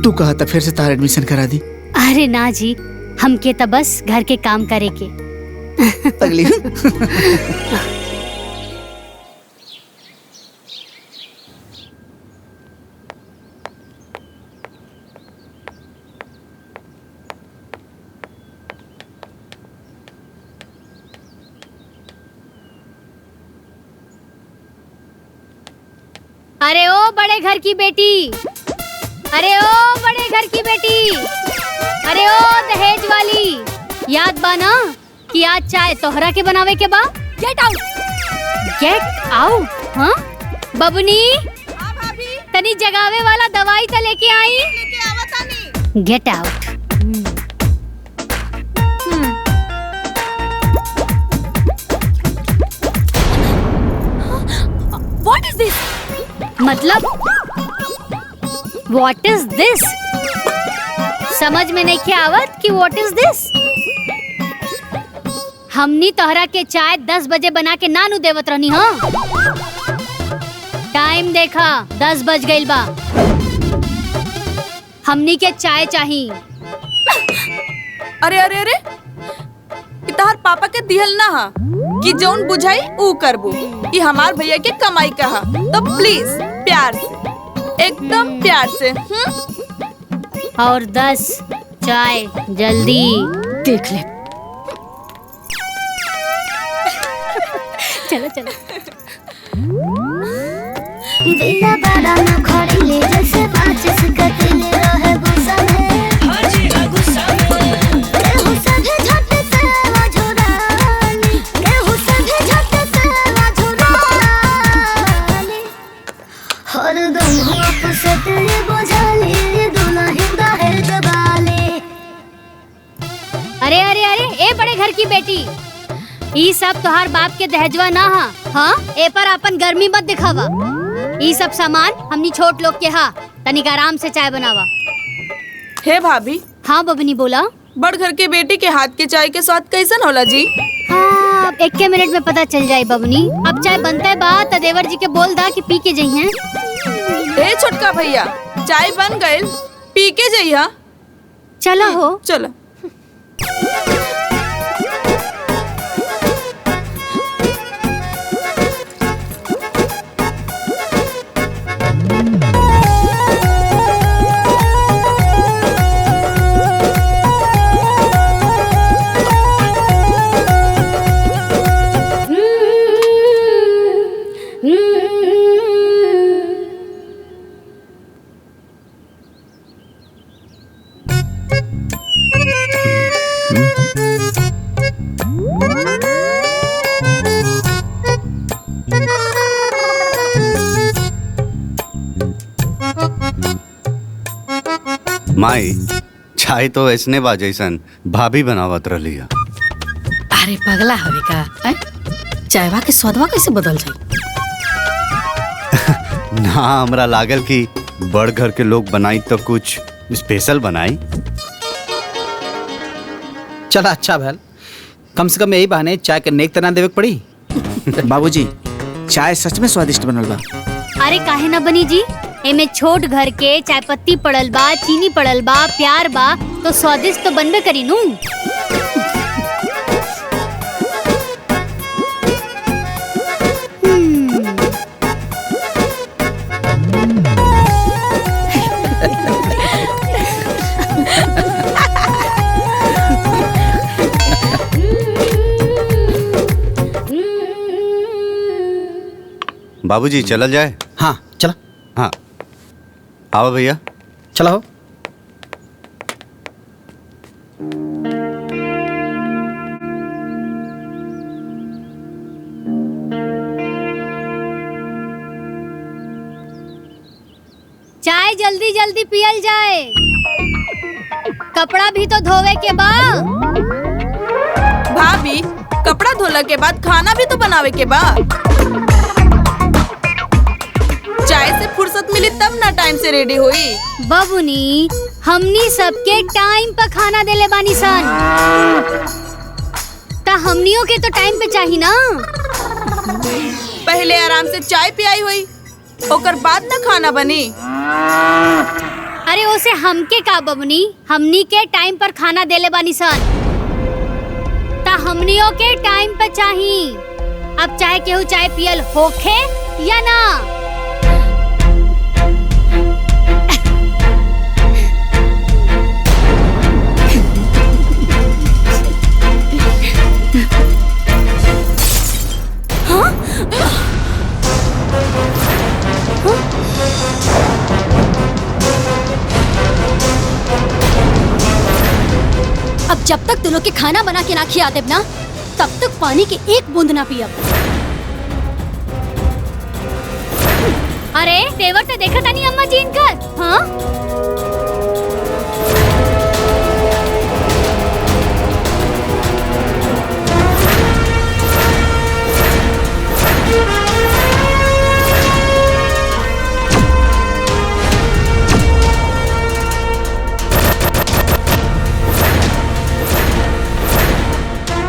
तू कहा था फिर से तार एडमिशन करा दी। अरे ना जी, हमके तो बस घर के काम करे के। अगली अरे ओ बड़े घर की बेटी, अरे ओ बड़े घर की बेटी, अरे ओ दहेज वाली, याद बा ना कि आज चाय तोहरा के बनावे के बा। Get out, get out. हाँ बबुनी, तनी जगावे वाला दवाई तो लेके आई। Get out. What is this? मतलब What is this? समझ में नहीं क्या आवत कि What is this? हमनी तोहरा के चाय 10 बजे बना के नानू देवत रहनी। हाँ टाइम देखा 10 बज गइल बा। हमनी के चाय चाहिए। अरे अरे अरे इतहार पापा के दिहल ना हा कि जौन बुझाई ऊ करबू। ये हमार भैया के कमाई कहा, तो प्लीज प्यार से, एकदम प्यार से। और 10 चाय जल्दी। देख ले। चलो चलो। दिया बड़ा न खड़ीले जैसे 5 सकतिल रहे गुस्सा में। हाजी गुस्सा में केहू सभे झट से वाझुरानी, केहू सभे झट से वाझुरानी। हर दम आप से तेरे बोझाली दुल्हन दहेज ई सब तोहार बाप के दहेजवा ना हा। हाँ, ए पर अपन गर्मी मत दिखावा। ई सब सामान हमनी छोट लोग के हा। तनिक आराम से चाय बनावा। हे भाभी। हाँ बबनी बोला। बड़ घर के बेटी के हाथ के चाय के स्वाद कैसन होला जी? हाँ, एक के मिनट में पता चल जाए बबनी। अब चाय बनता है बात देवर जी के बोल दा कि पी के जई हैं। ए छोटका भैया, चाय बन गइल, पी के जइहा। चलो हो। चलो। माई चाय तो ऐसने बा जैसन भाभी बनावत रही है। अरे पगला हवे का? चायवा के स्वादवा कैसे बदल जाई? ना हमरा लागल कि बड़ घर के लोग बनाई तो कुछ स्पेशल बनाई। चला अच्छा भैल, कम से कम यही बहाने चाय के नेक तना देवे के पड़ी। बाबूजी, चाय सच में स्वादिष्ट बनल बा। अरे काहे ना बनी जी, एमे छोट घर के चाय पत्ती पड़ल बा, चीनी पड़ल बा, प्यार बा, तो स्वादिष्ट तो बनबे करी नू। बाबूजी चलल जाए? हाँ चला। हाँ आओ भैया। चला हो। चाय जल्दी जल्दी पियल जाए। कपड़ा भी तो धोवे के बा। भाभी, कपड़ा धोला के बाद खाना भी तो बनावे के बा। चाय से फुर्सत मिली तब ना टाइम से रेडी हुई। बबुनी, हमनी सबके टाइम पर खाना देले बानी सन, ता हमनियों के तो टाइम पे चाहिए ना। पहले आराम से चाय पियाई हुई, ओकर बाद ना खाना बनी। अरे ओसे हमके का बबुनी, हमनी के टाइम पर खाना देले बानी सन, ता हमनियों के टाइम पे चाहिए। अब चाहे केहू चाय पियल होखे या ना। अब जब तक तुम लोग के खाना बना के ना खिया देब ना, तब तक पानी के एक बूंद ना पियब। अरे तेवर तो देखा था नहीं अम्मा जी इनकर। हाँ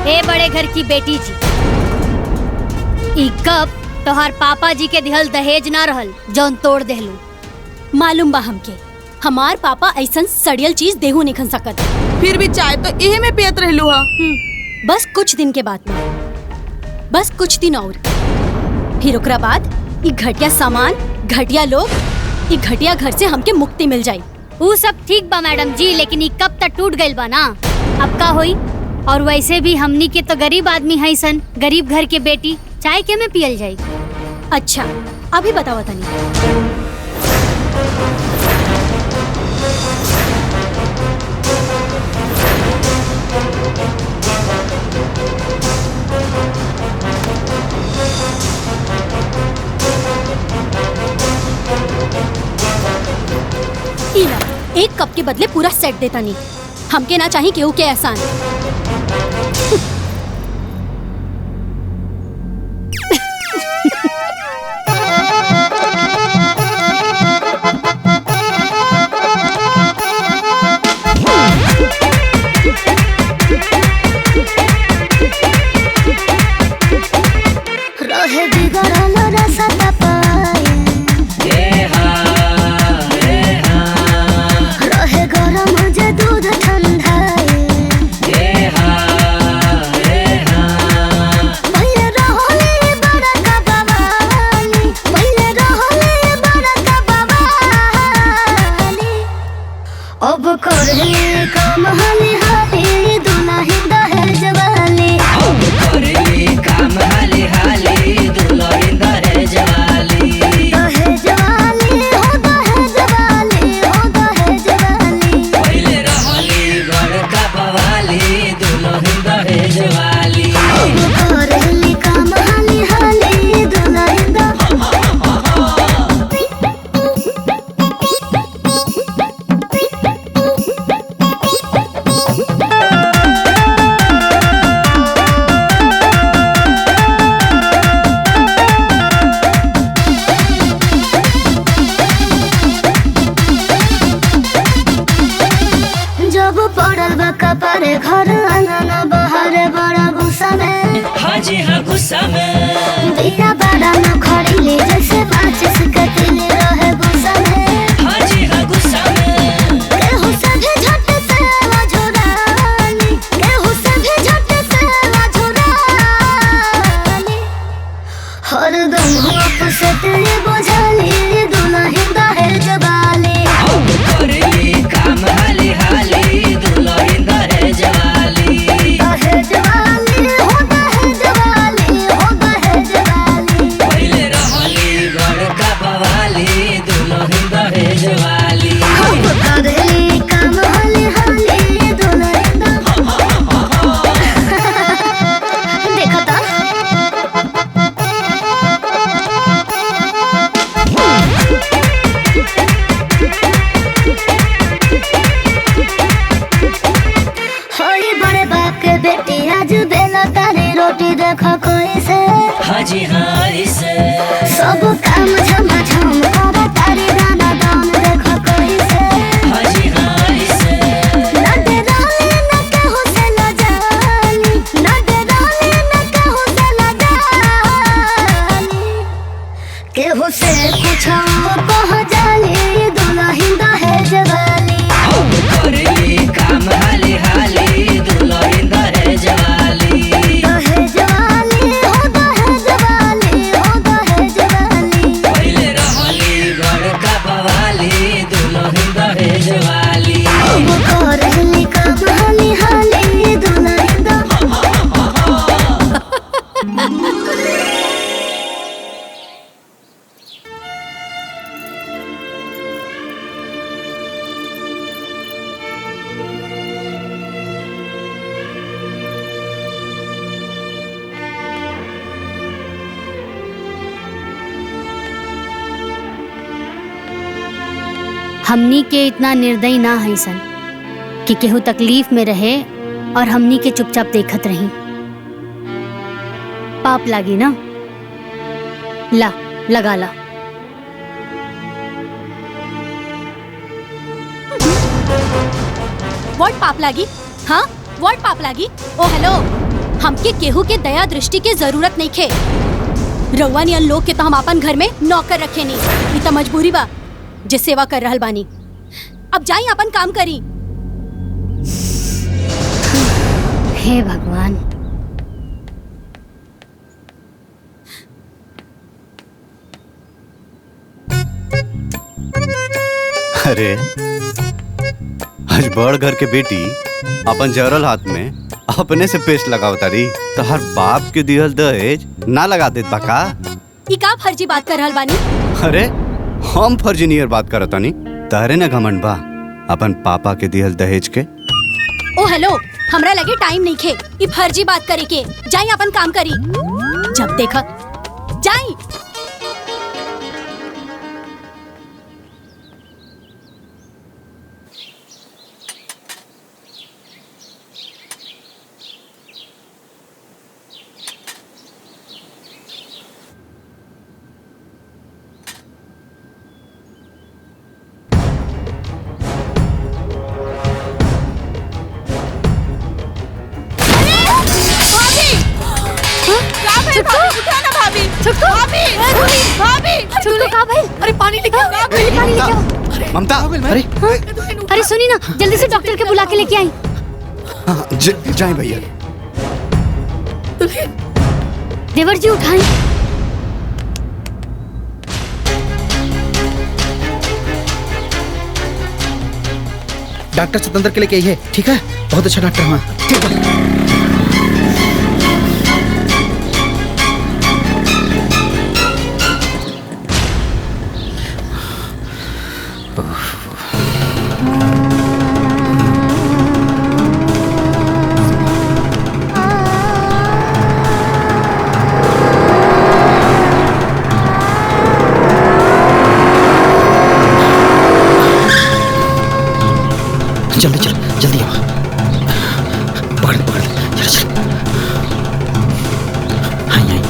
ए बड़े घर की बेटी जी, ई कब तोहार पापा जी के दिहल दहेज ना रहल जौन तोड़ देहलू। मालूम बा हमके, हमार पापा ऐसन सड़ियल चीज देहू नहीं खन सकत। फिर भी चाय तो इहे में पियत रहलू हा। बस कुछ दिन के बाद में, बस कुछ दिन और, फिर ओकरा बाद ई घटिया सामान, घटिया लोग, ई घटिया घर से हमके मुक्ति मिल जाई। वो सब ठीक बा मैडम जी, लेकिन ई कब तक टूट गइल बा ना, अब का होई। और वैसे भी हमनी के तो गरीब आदमी है सन, गरीब घर के बेटी, चाय के में पियल जाई। अच्छा अभी बताओ तनी। इला, एक कप के बदले पूरा सेट देता नहीं। हमके ना चाहिए केहू के एहसान। गुस्सा में बिना बड़ा न खड़ी ले जैसे माचिस कतिल रहे गुस्सा में हाजी हाँ गुस्सा में केहू सभे झट से झुरानी केहू सभे झट से झुरानी हरदम हुआ से तेरे बोझाली दुल्हन दहेज वाली करेली काम हाली हाली दुल्हन दहेज वाली दहेज वाली हो दहेज वाली हो दहेज वाली पहले रहली बड़का बवाली दुल्हन दहेज वाली हम करेली काम हाली हाली दुल्हन देखो तो होई बड़े बाप के बेटी आज बेला तारी रोटी देखो कोई से हाजी हारी से सब काम झमा झम करो तारी दाना दान देखो कोई से हाजी हारी से ना दे डाली ना कहू से ना जानी ना दे डाली ना कहू से ना जानी केहू से पूछो कह जाली दुल्हन दहेज वाली करेली काम हाली हाली दुल्हन दहेज वाली दहेज वाली हो दहेज वाली हो दहेज वाली पहले रहली बड़का बवाली दुल्हन दहेज वाली अब करेली काम हाली हाली दुल्हन हमनी के इतना निर्दयी ना है सन कि केहू तकलीफ में रहे और हमनी के चुपचाप देखत रही। पाप लागी ना, ला लगा ला। व्हाट पाप लागी? हाँ व्हाट पाप लागी? ओ हेलो, हमके केहू के दया दृष्टि के जरूरत नहीं खे। रउआ नियन लोग के तो हम अपन घर में नौकर रखे नहीं, ई तो मजबूरी बा जे सेवा कर रहल बानी। अब जाई अपन काम करी। हे भगवान, अरे आज बड़ घर के बेटी अपन जरल हाथ में अपने से पेस्ट लगाव तारी तो हर बाप के दिहल दहेज ना लगा देत बा का? ई का फर्जी बात कर रहल बानी? अरे हम फर्जी नियर बात करत तानी, तारे ना घमंड बा अपन पापा के दिहल दहेज के। ओ हेलो, हमरा लगे टाइम नहीं खे ई फर्जी बात करे के। जाई अपन काम करी। जब देखा जाई। अरे पानी लेके आओ, पानी लेके आओ। ममता, अरे अरे सुनी ना, जल्दी से डॉक्टर के बुला के लेके आई। जाए भैया। देवर जी उठाएं। डॉक्टर स्वतंत्र के लेके आई है, ठीक है? बहुत अच्छा डॉक्टर हुआ। ठीक है। जल्दी चल, जल्दी आओ। पकड़ पकड़, चल चल। आई आई।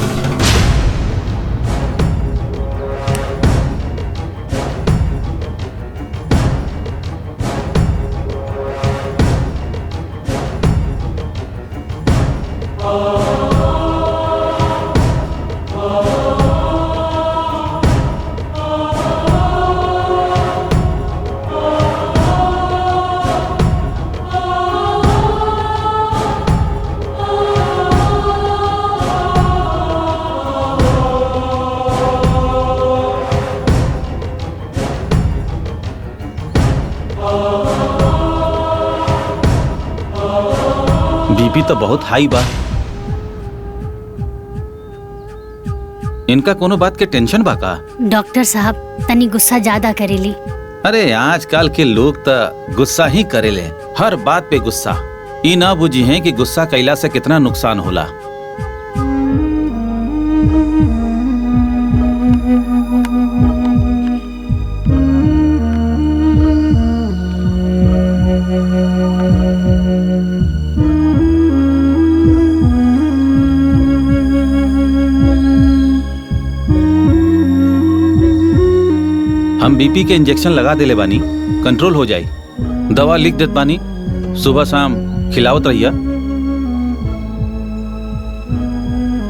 तो बहुत हाई बा। इनका कोनो बात के टेंशन बा का? डॉक्टर साहब तनी गुस्सा ज्यादा करेली। अरे आजकल के लोग तो गुस्सा ही करेले, हर बात पे गुस्सा। ई ना बुझी है कि गुस्सा कैला से कितना नुकसान होला। हम बीपी के इंजेक्शन लगा देले बानी, कंट्रोल हो जाए। दवा लिख देत बानी, सुबह शाम खिलावत रहिया।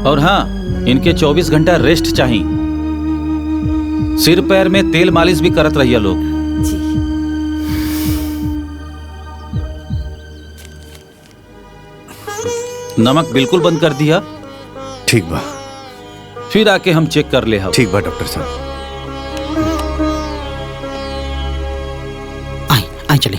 और हाँ, इनके 24 घंटा रेस्ट चाहिए। सिर पैर में तेल मालिश भी करत रहिया लोग। नमक बिल्कुल बंद कर दिया। ठीक बा। फिर आके हम चेक कर ले। ठीक बा डॉक्टर साहब। आई चले।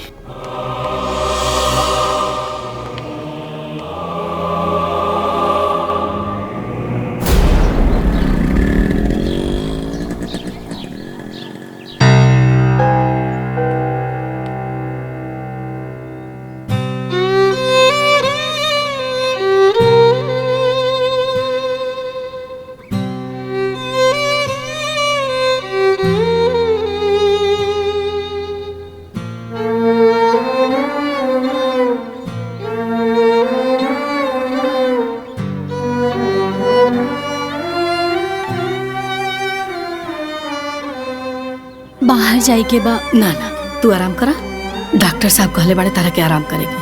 बाहर जाए के बा? ना ना, तू आराम करा। डॉक्टर साहब कहले बड़े तारा के आराम करेगी।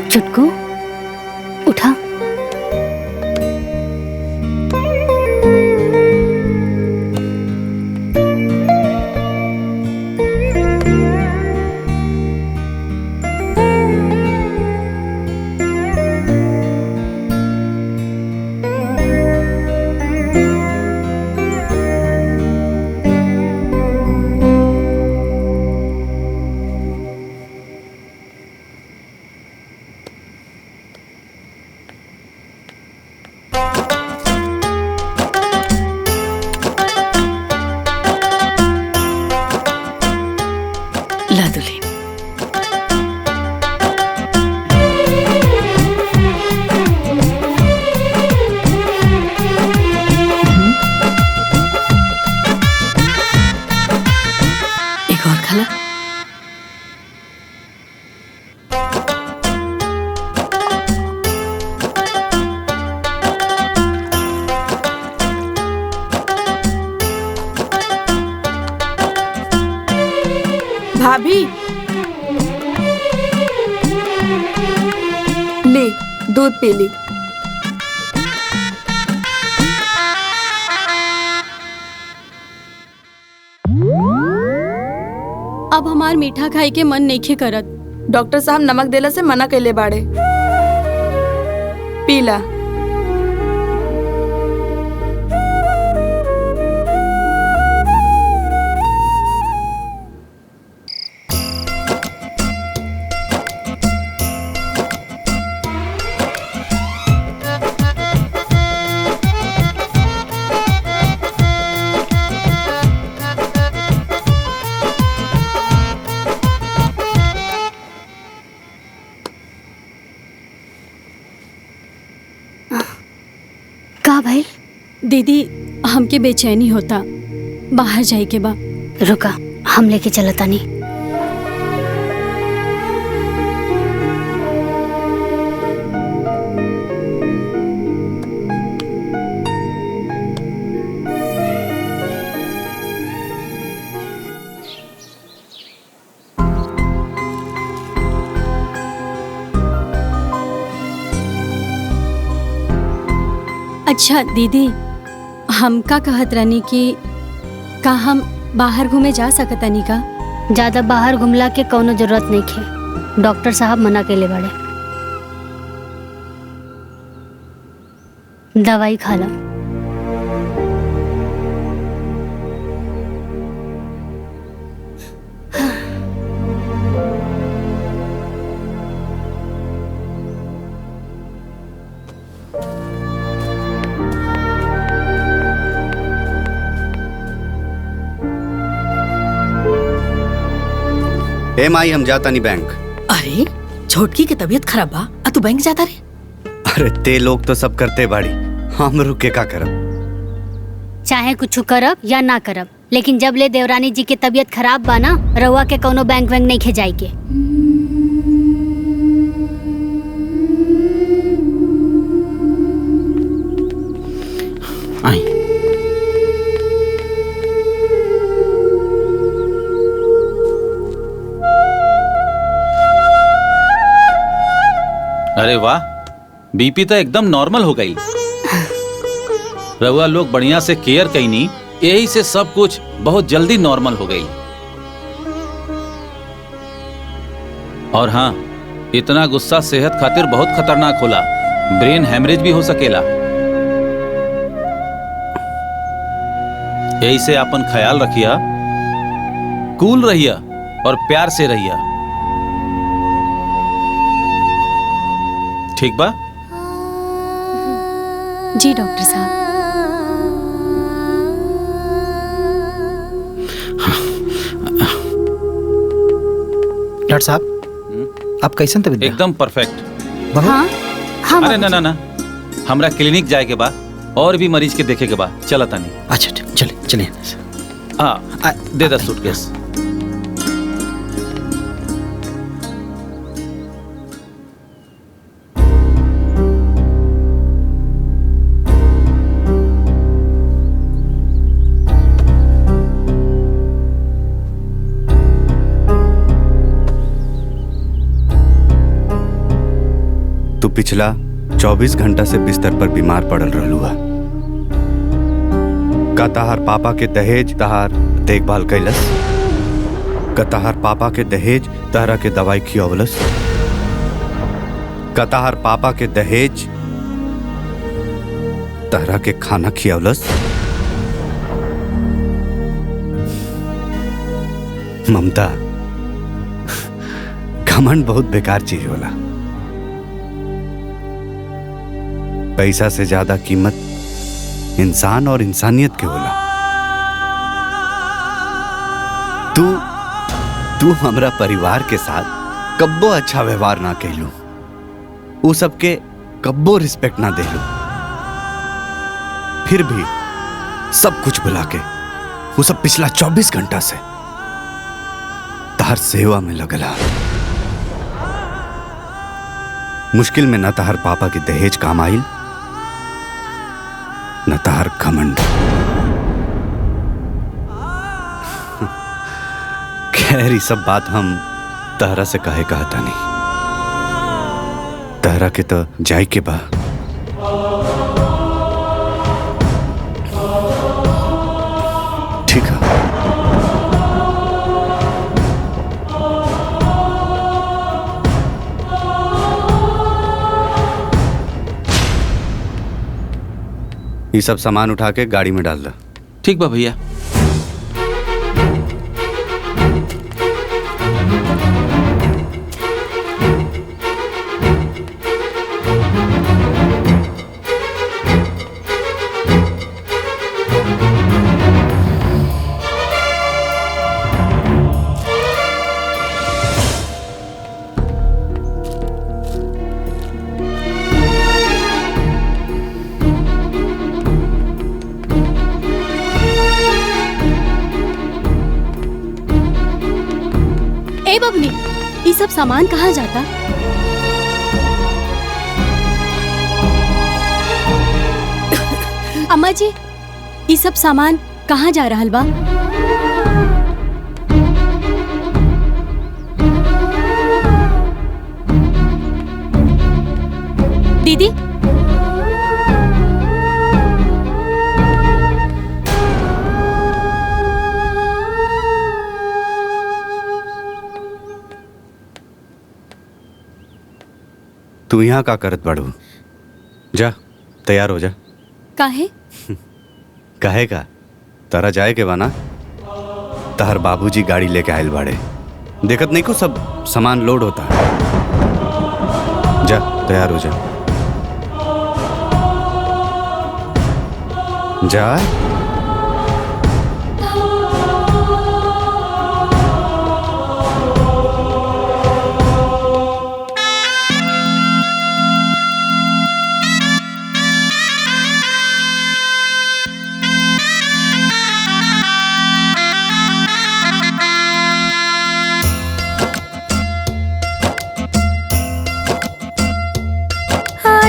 चुटकू उठा। ला दुल्हन। एक और खाला। भाभी ली दूध पी ली। अब हमार मीठा खाए के मन नइखे करत। डॉक्टर साहब नमक देला से मना कैले बाड़े। पीला। का भाई? दीदी हमके बेचैनी होता, बाहर जाए के बा। रुका, हम लेके चलतानी। अच्छा दीदी, हम का कहत रहनी कि का हम बाहर घूमे जा सकतानी का? ज्यादा बाहर घुमला के कौनो जरूरत नहीं खे। डॉक्टर साहब मना केले बाड़े। दवाई खा ला। ए माई हम जाता नहीं बैंक। अरे छोटकी के तबीयत खराब बा आ तू बैंक जाता रे? अरे ते लोग तो सब करते बाड़ी, हम रुक के का करब? चाहे कुछ करब या ना करब, लेकिन जब ले देवरानी जी के तबीयत खराब बा ना, रउआ के कोनो बैंक वैंक नहीं खेजाई के। आई अरे वाह, बीपी तो एकदम नॉर्मल हो गई। रउआ लोग बढ़िया से केयर कईनी, यही से सब कुछ बहुत जल्दी नॉर्मल हो गई। और हाँ, इतना गुस्सा सेहत खातिर बहुत खतरनाक होला, ब्रेन हेमरेज भी हो सकेला। यही से अपन ख्याल रखिया, कूल रहिया और प्यार से रहिया, ठीक बा? जी डॉक्टर साहब। डॉक्टर साहब, आप कैसन तबीयत बा? एकदम परफेक्ट। हाँ, हाँ अरे ना ना ना, हमरा क्लिनिक जाए के बा और भी मरीज के देखे के बा, चला तानी। अच्छा चलिए चलिए। हाँ, दे दा सूटकेस। तू पिछला 24 घंटा से बिस्तर पर बीमार पड़ल रहलू है। का तहार पापा के दहेज तहार देखभाल कैलस? का तहार पापा के दहेज तहरा के दवाई खियवलस? का तहार पापा के दहेज तहरा के खाना खियवलस? ममता, घमंड बहुत बेकार चीज होला। पैसा से ज्यादा कीमत इंसान और इंसानियत के होला। तू हमरा परिवार के साथ कब्बो अच्छा व्यवहार ना कैलू, वो सबके कब्बो रिस्पेक्ट ना देलू, फिर भी सब कुछ भुला के वो सब पिछला 24 घंटा से तहार सेवा में लगला। मुश्किल में न तहार पापा के दहेज काम आइल, न तहार घमंड। खैर ये सब बात हम तहरा से कहे कहता नहीं, तहरा के तो जाय के बा। ठीक है। ये सब सामान उठा के गाड़ी में डाल दो। ठीक बा भैया। ए बबनी, ये सब सामान कहाँ जाता? अम्मा जी, ये सब सामान कहाँ जा रहल बा? दीदी, तू यहाँ का करत बाड़ू? जा तैयार हो जा। काहे? कहे का तारा जाए के बाना, तहर बाबूजी गाड़ी लेके आयल बाड़े, देखत नहीं को सब सामान लोड होता। जा तैयार हो जा। जा।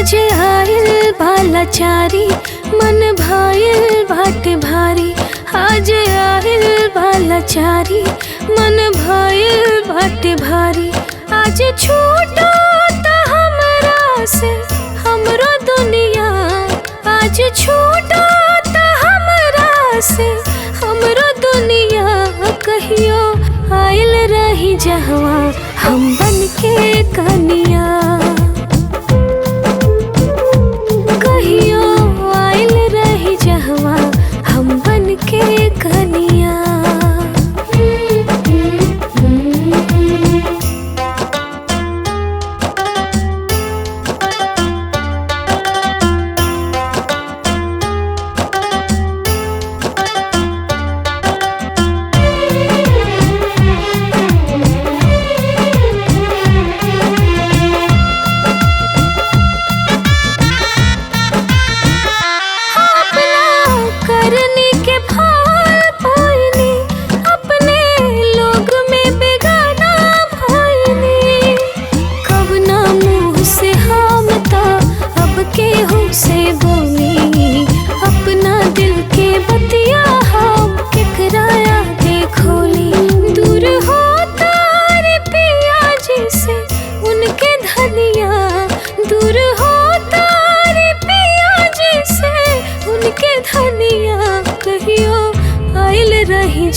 आज आयल बाला चारी मन भाईल बाटे भारी आज आयल बाला चारी मन भाईल बाटे भारी आज छूटो त हमरा से हमरो दुनिया आज छूटो त हमरा से हमरो दुनिया कहियो आयल रही जहवा हम बन के कनिया कहियो आयल रही जहवा हम बन के कनिया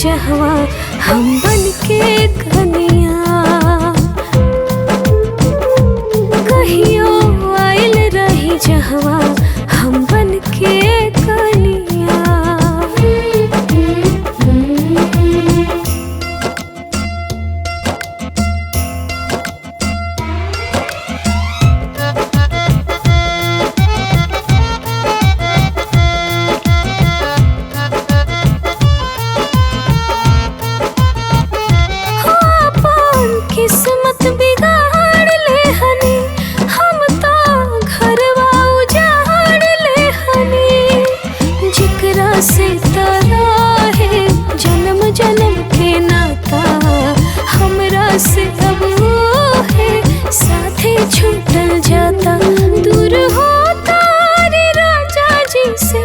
जहवा हम बन के कनिया कहियो आयल रही जहवा हम बन के कनिया किस्मत बिगाड़ ले हनी हम तो घरवा उजाड़ ले हनी जिकरा से तारा है जन्म जन्म के नाता हमरा से अब वो है साथे छूटल जाता दूर हो तारे राजा जी से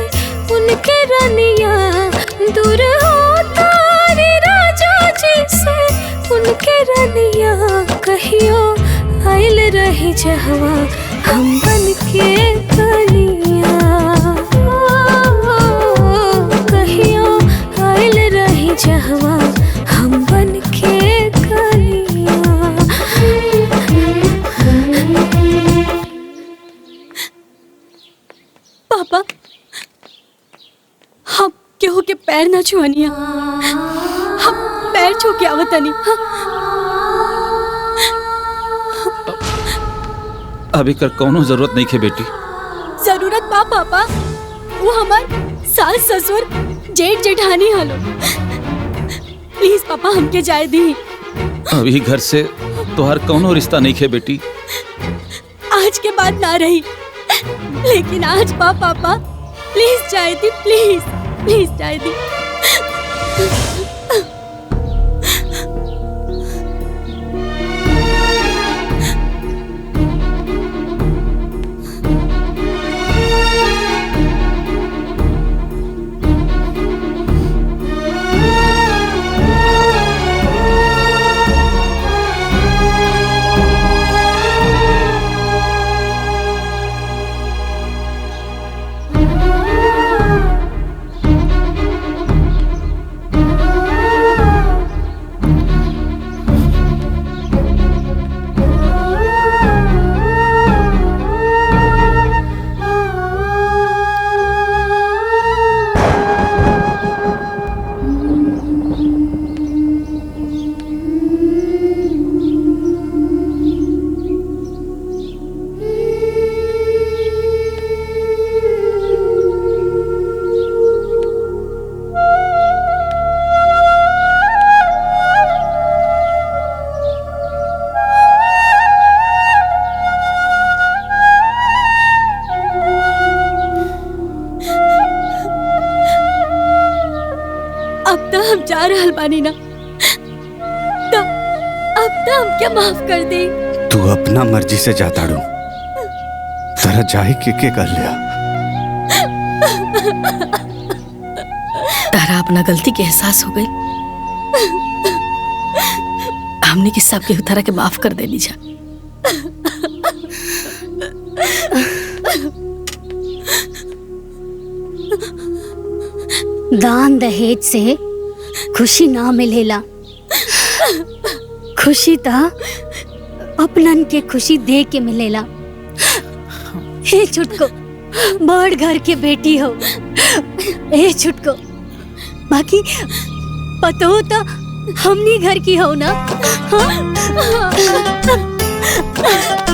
उनके रनिया दूर हो तारे राजा जी से उनके रनिया कहियो आयल रही जहवा हम बन के कनिया कहियो आयल रही जहवा हम बन के कनिया पापा हम केहू के पैर ना छुअनिया हम पैर छू के आवतनी अभी कर कौनो जरूरत नहीं है बेटी। जरूरत बा पापा वो हमार सास ससुर जेठ जेठानी हलो प्लीज पापा हमके जाए दी अभी घर से तोहर कौनो रिश्ता नहीं है बेटी। आज के बाद ना रही लेकिन आज बा पापा प्लीज जाए दी प्लीज प्लीज जाए दी अब तो हम जा रहल बानी ना तो अब तो हम क्या माफ कर दे। तू अपना मर्जी से जाता रू तरह जाए के कर लिया। तारा अपना गलती के एहसास हो गई। हमने की सब के उतारा के माफ कर देनी जा। दान दहेज से खुशी ना मिलेला। खुशी ता अपनन के खुशी दे के मिलेला। हे छुटको, बड़ घर के बेटी हो। हे छुटको, बाकी पतो तो हमनी घर की हो ना। हाँ?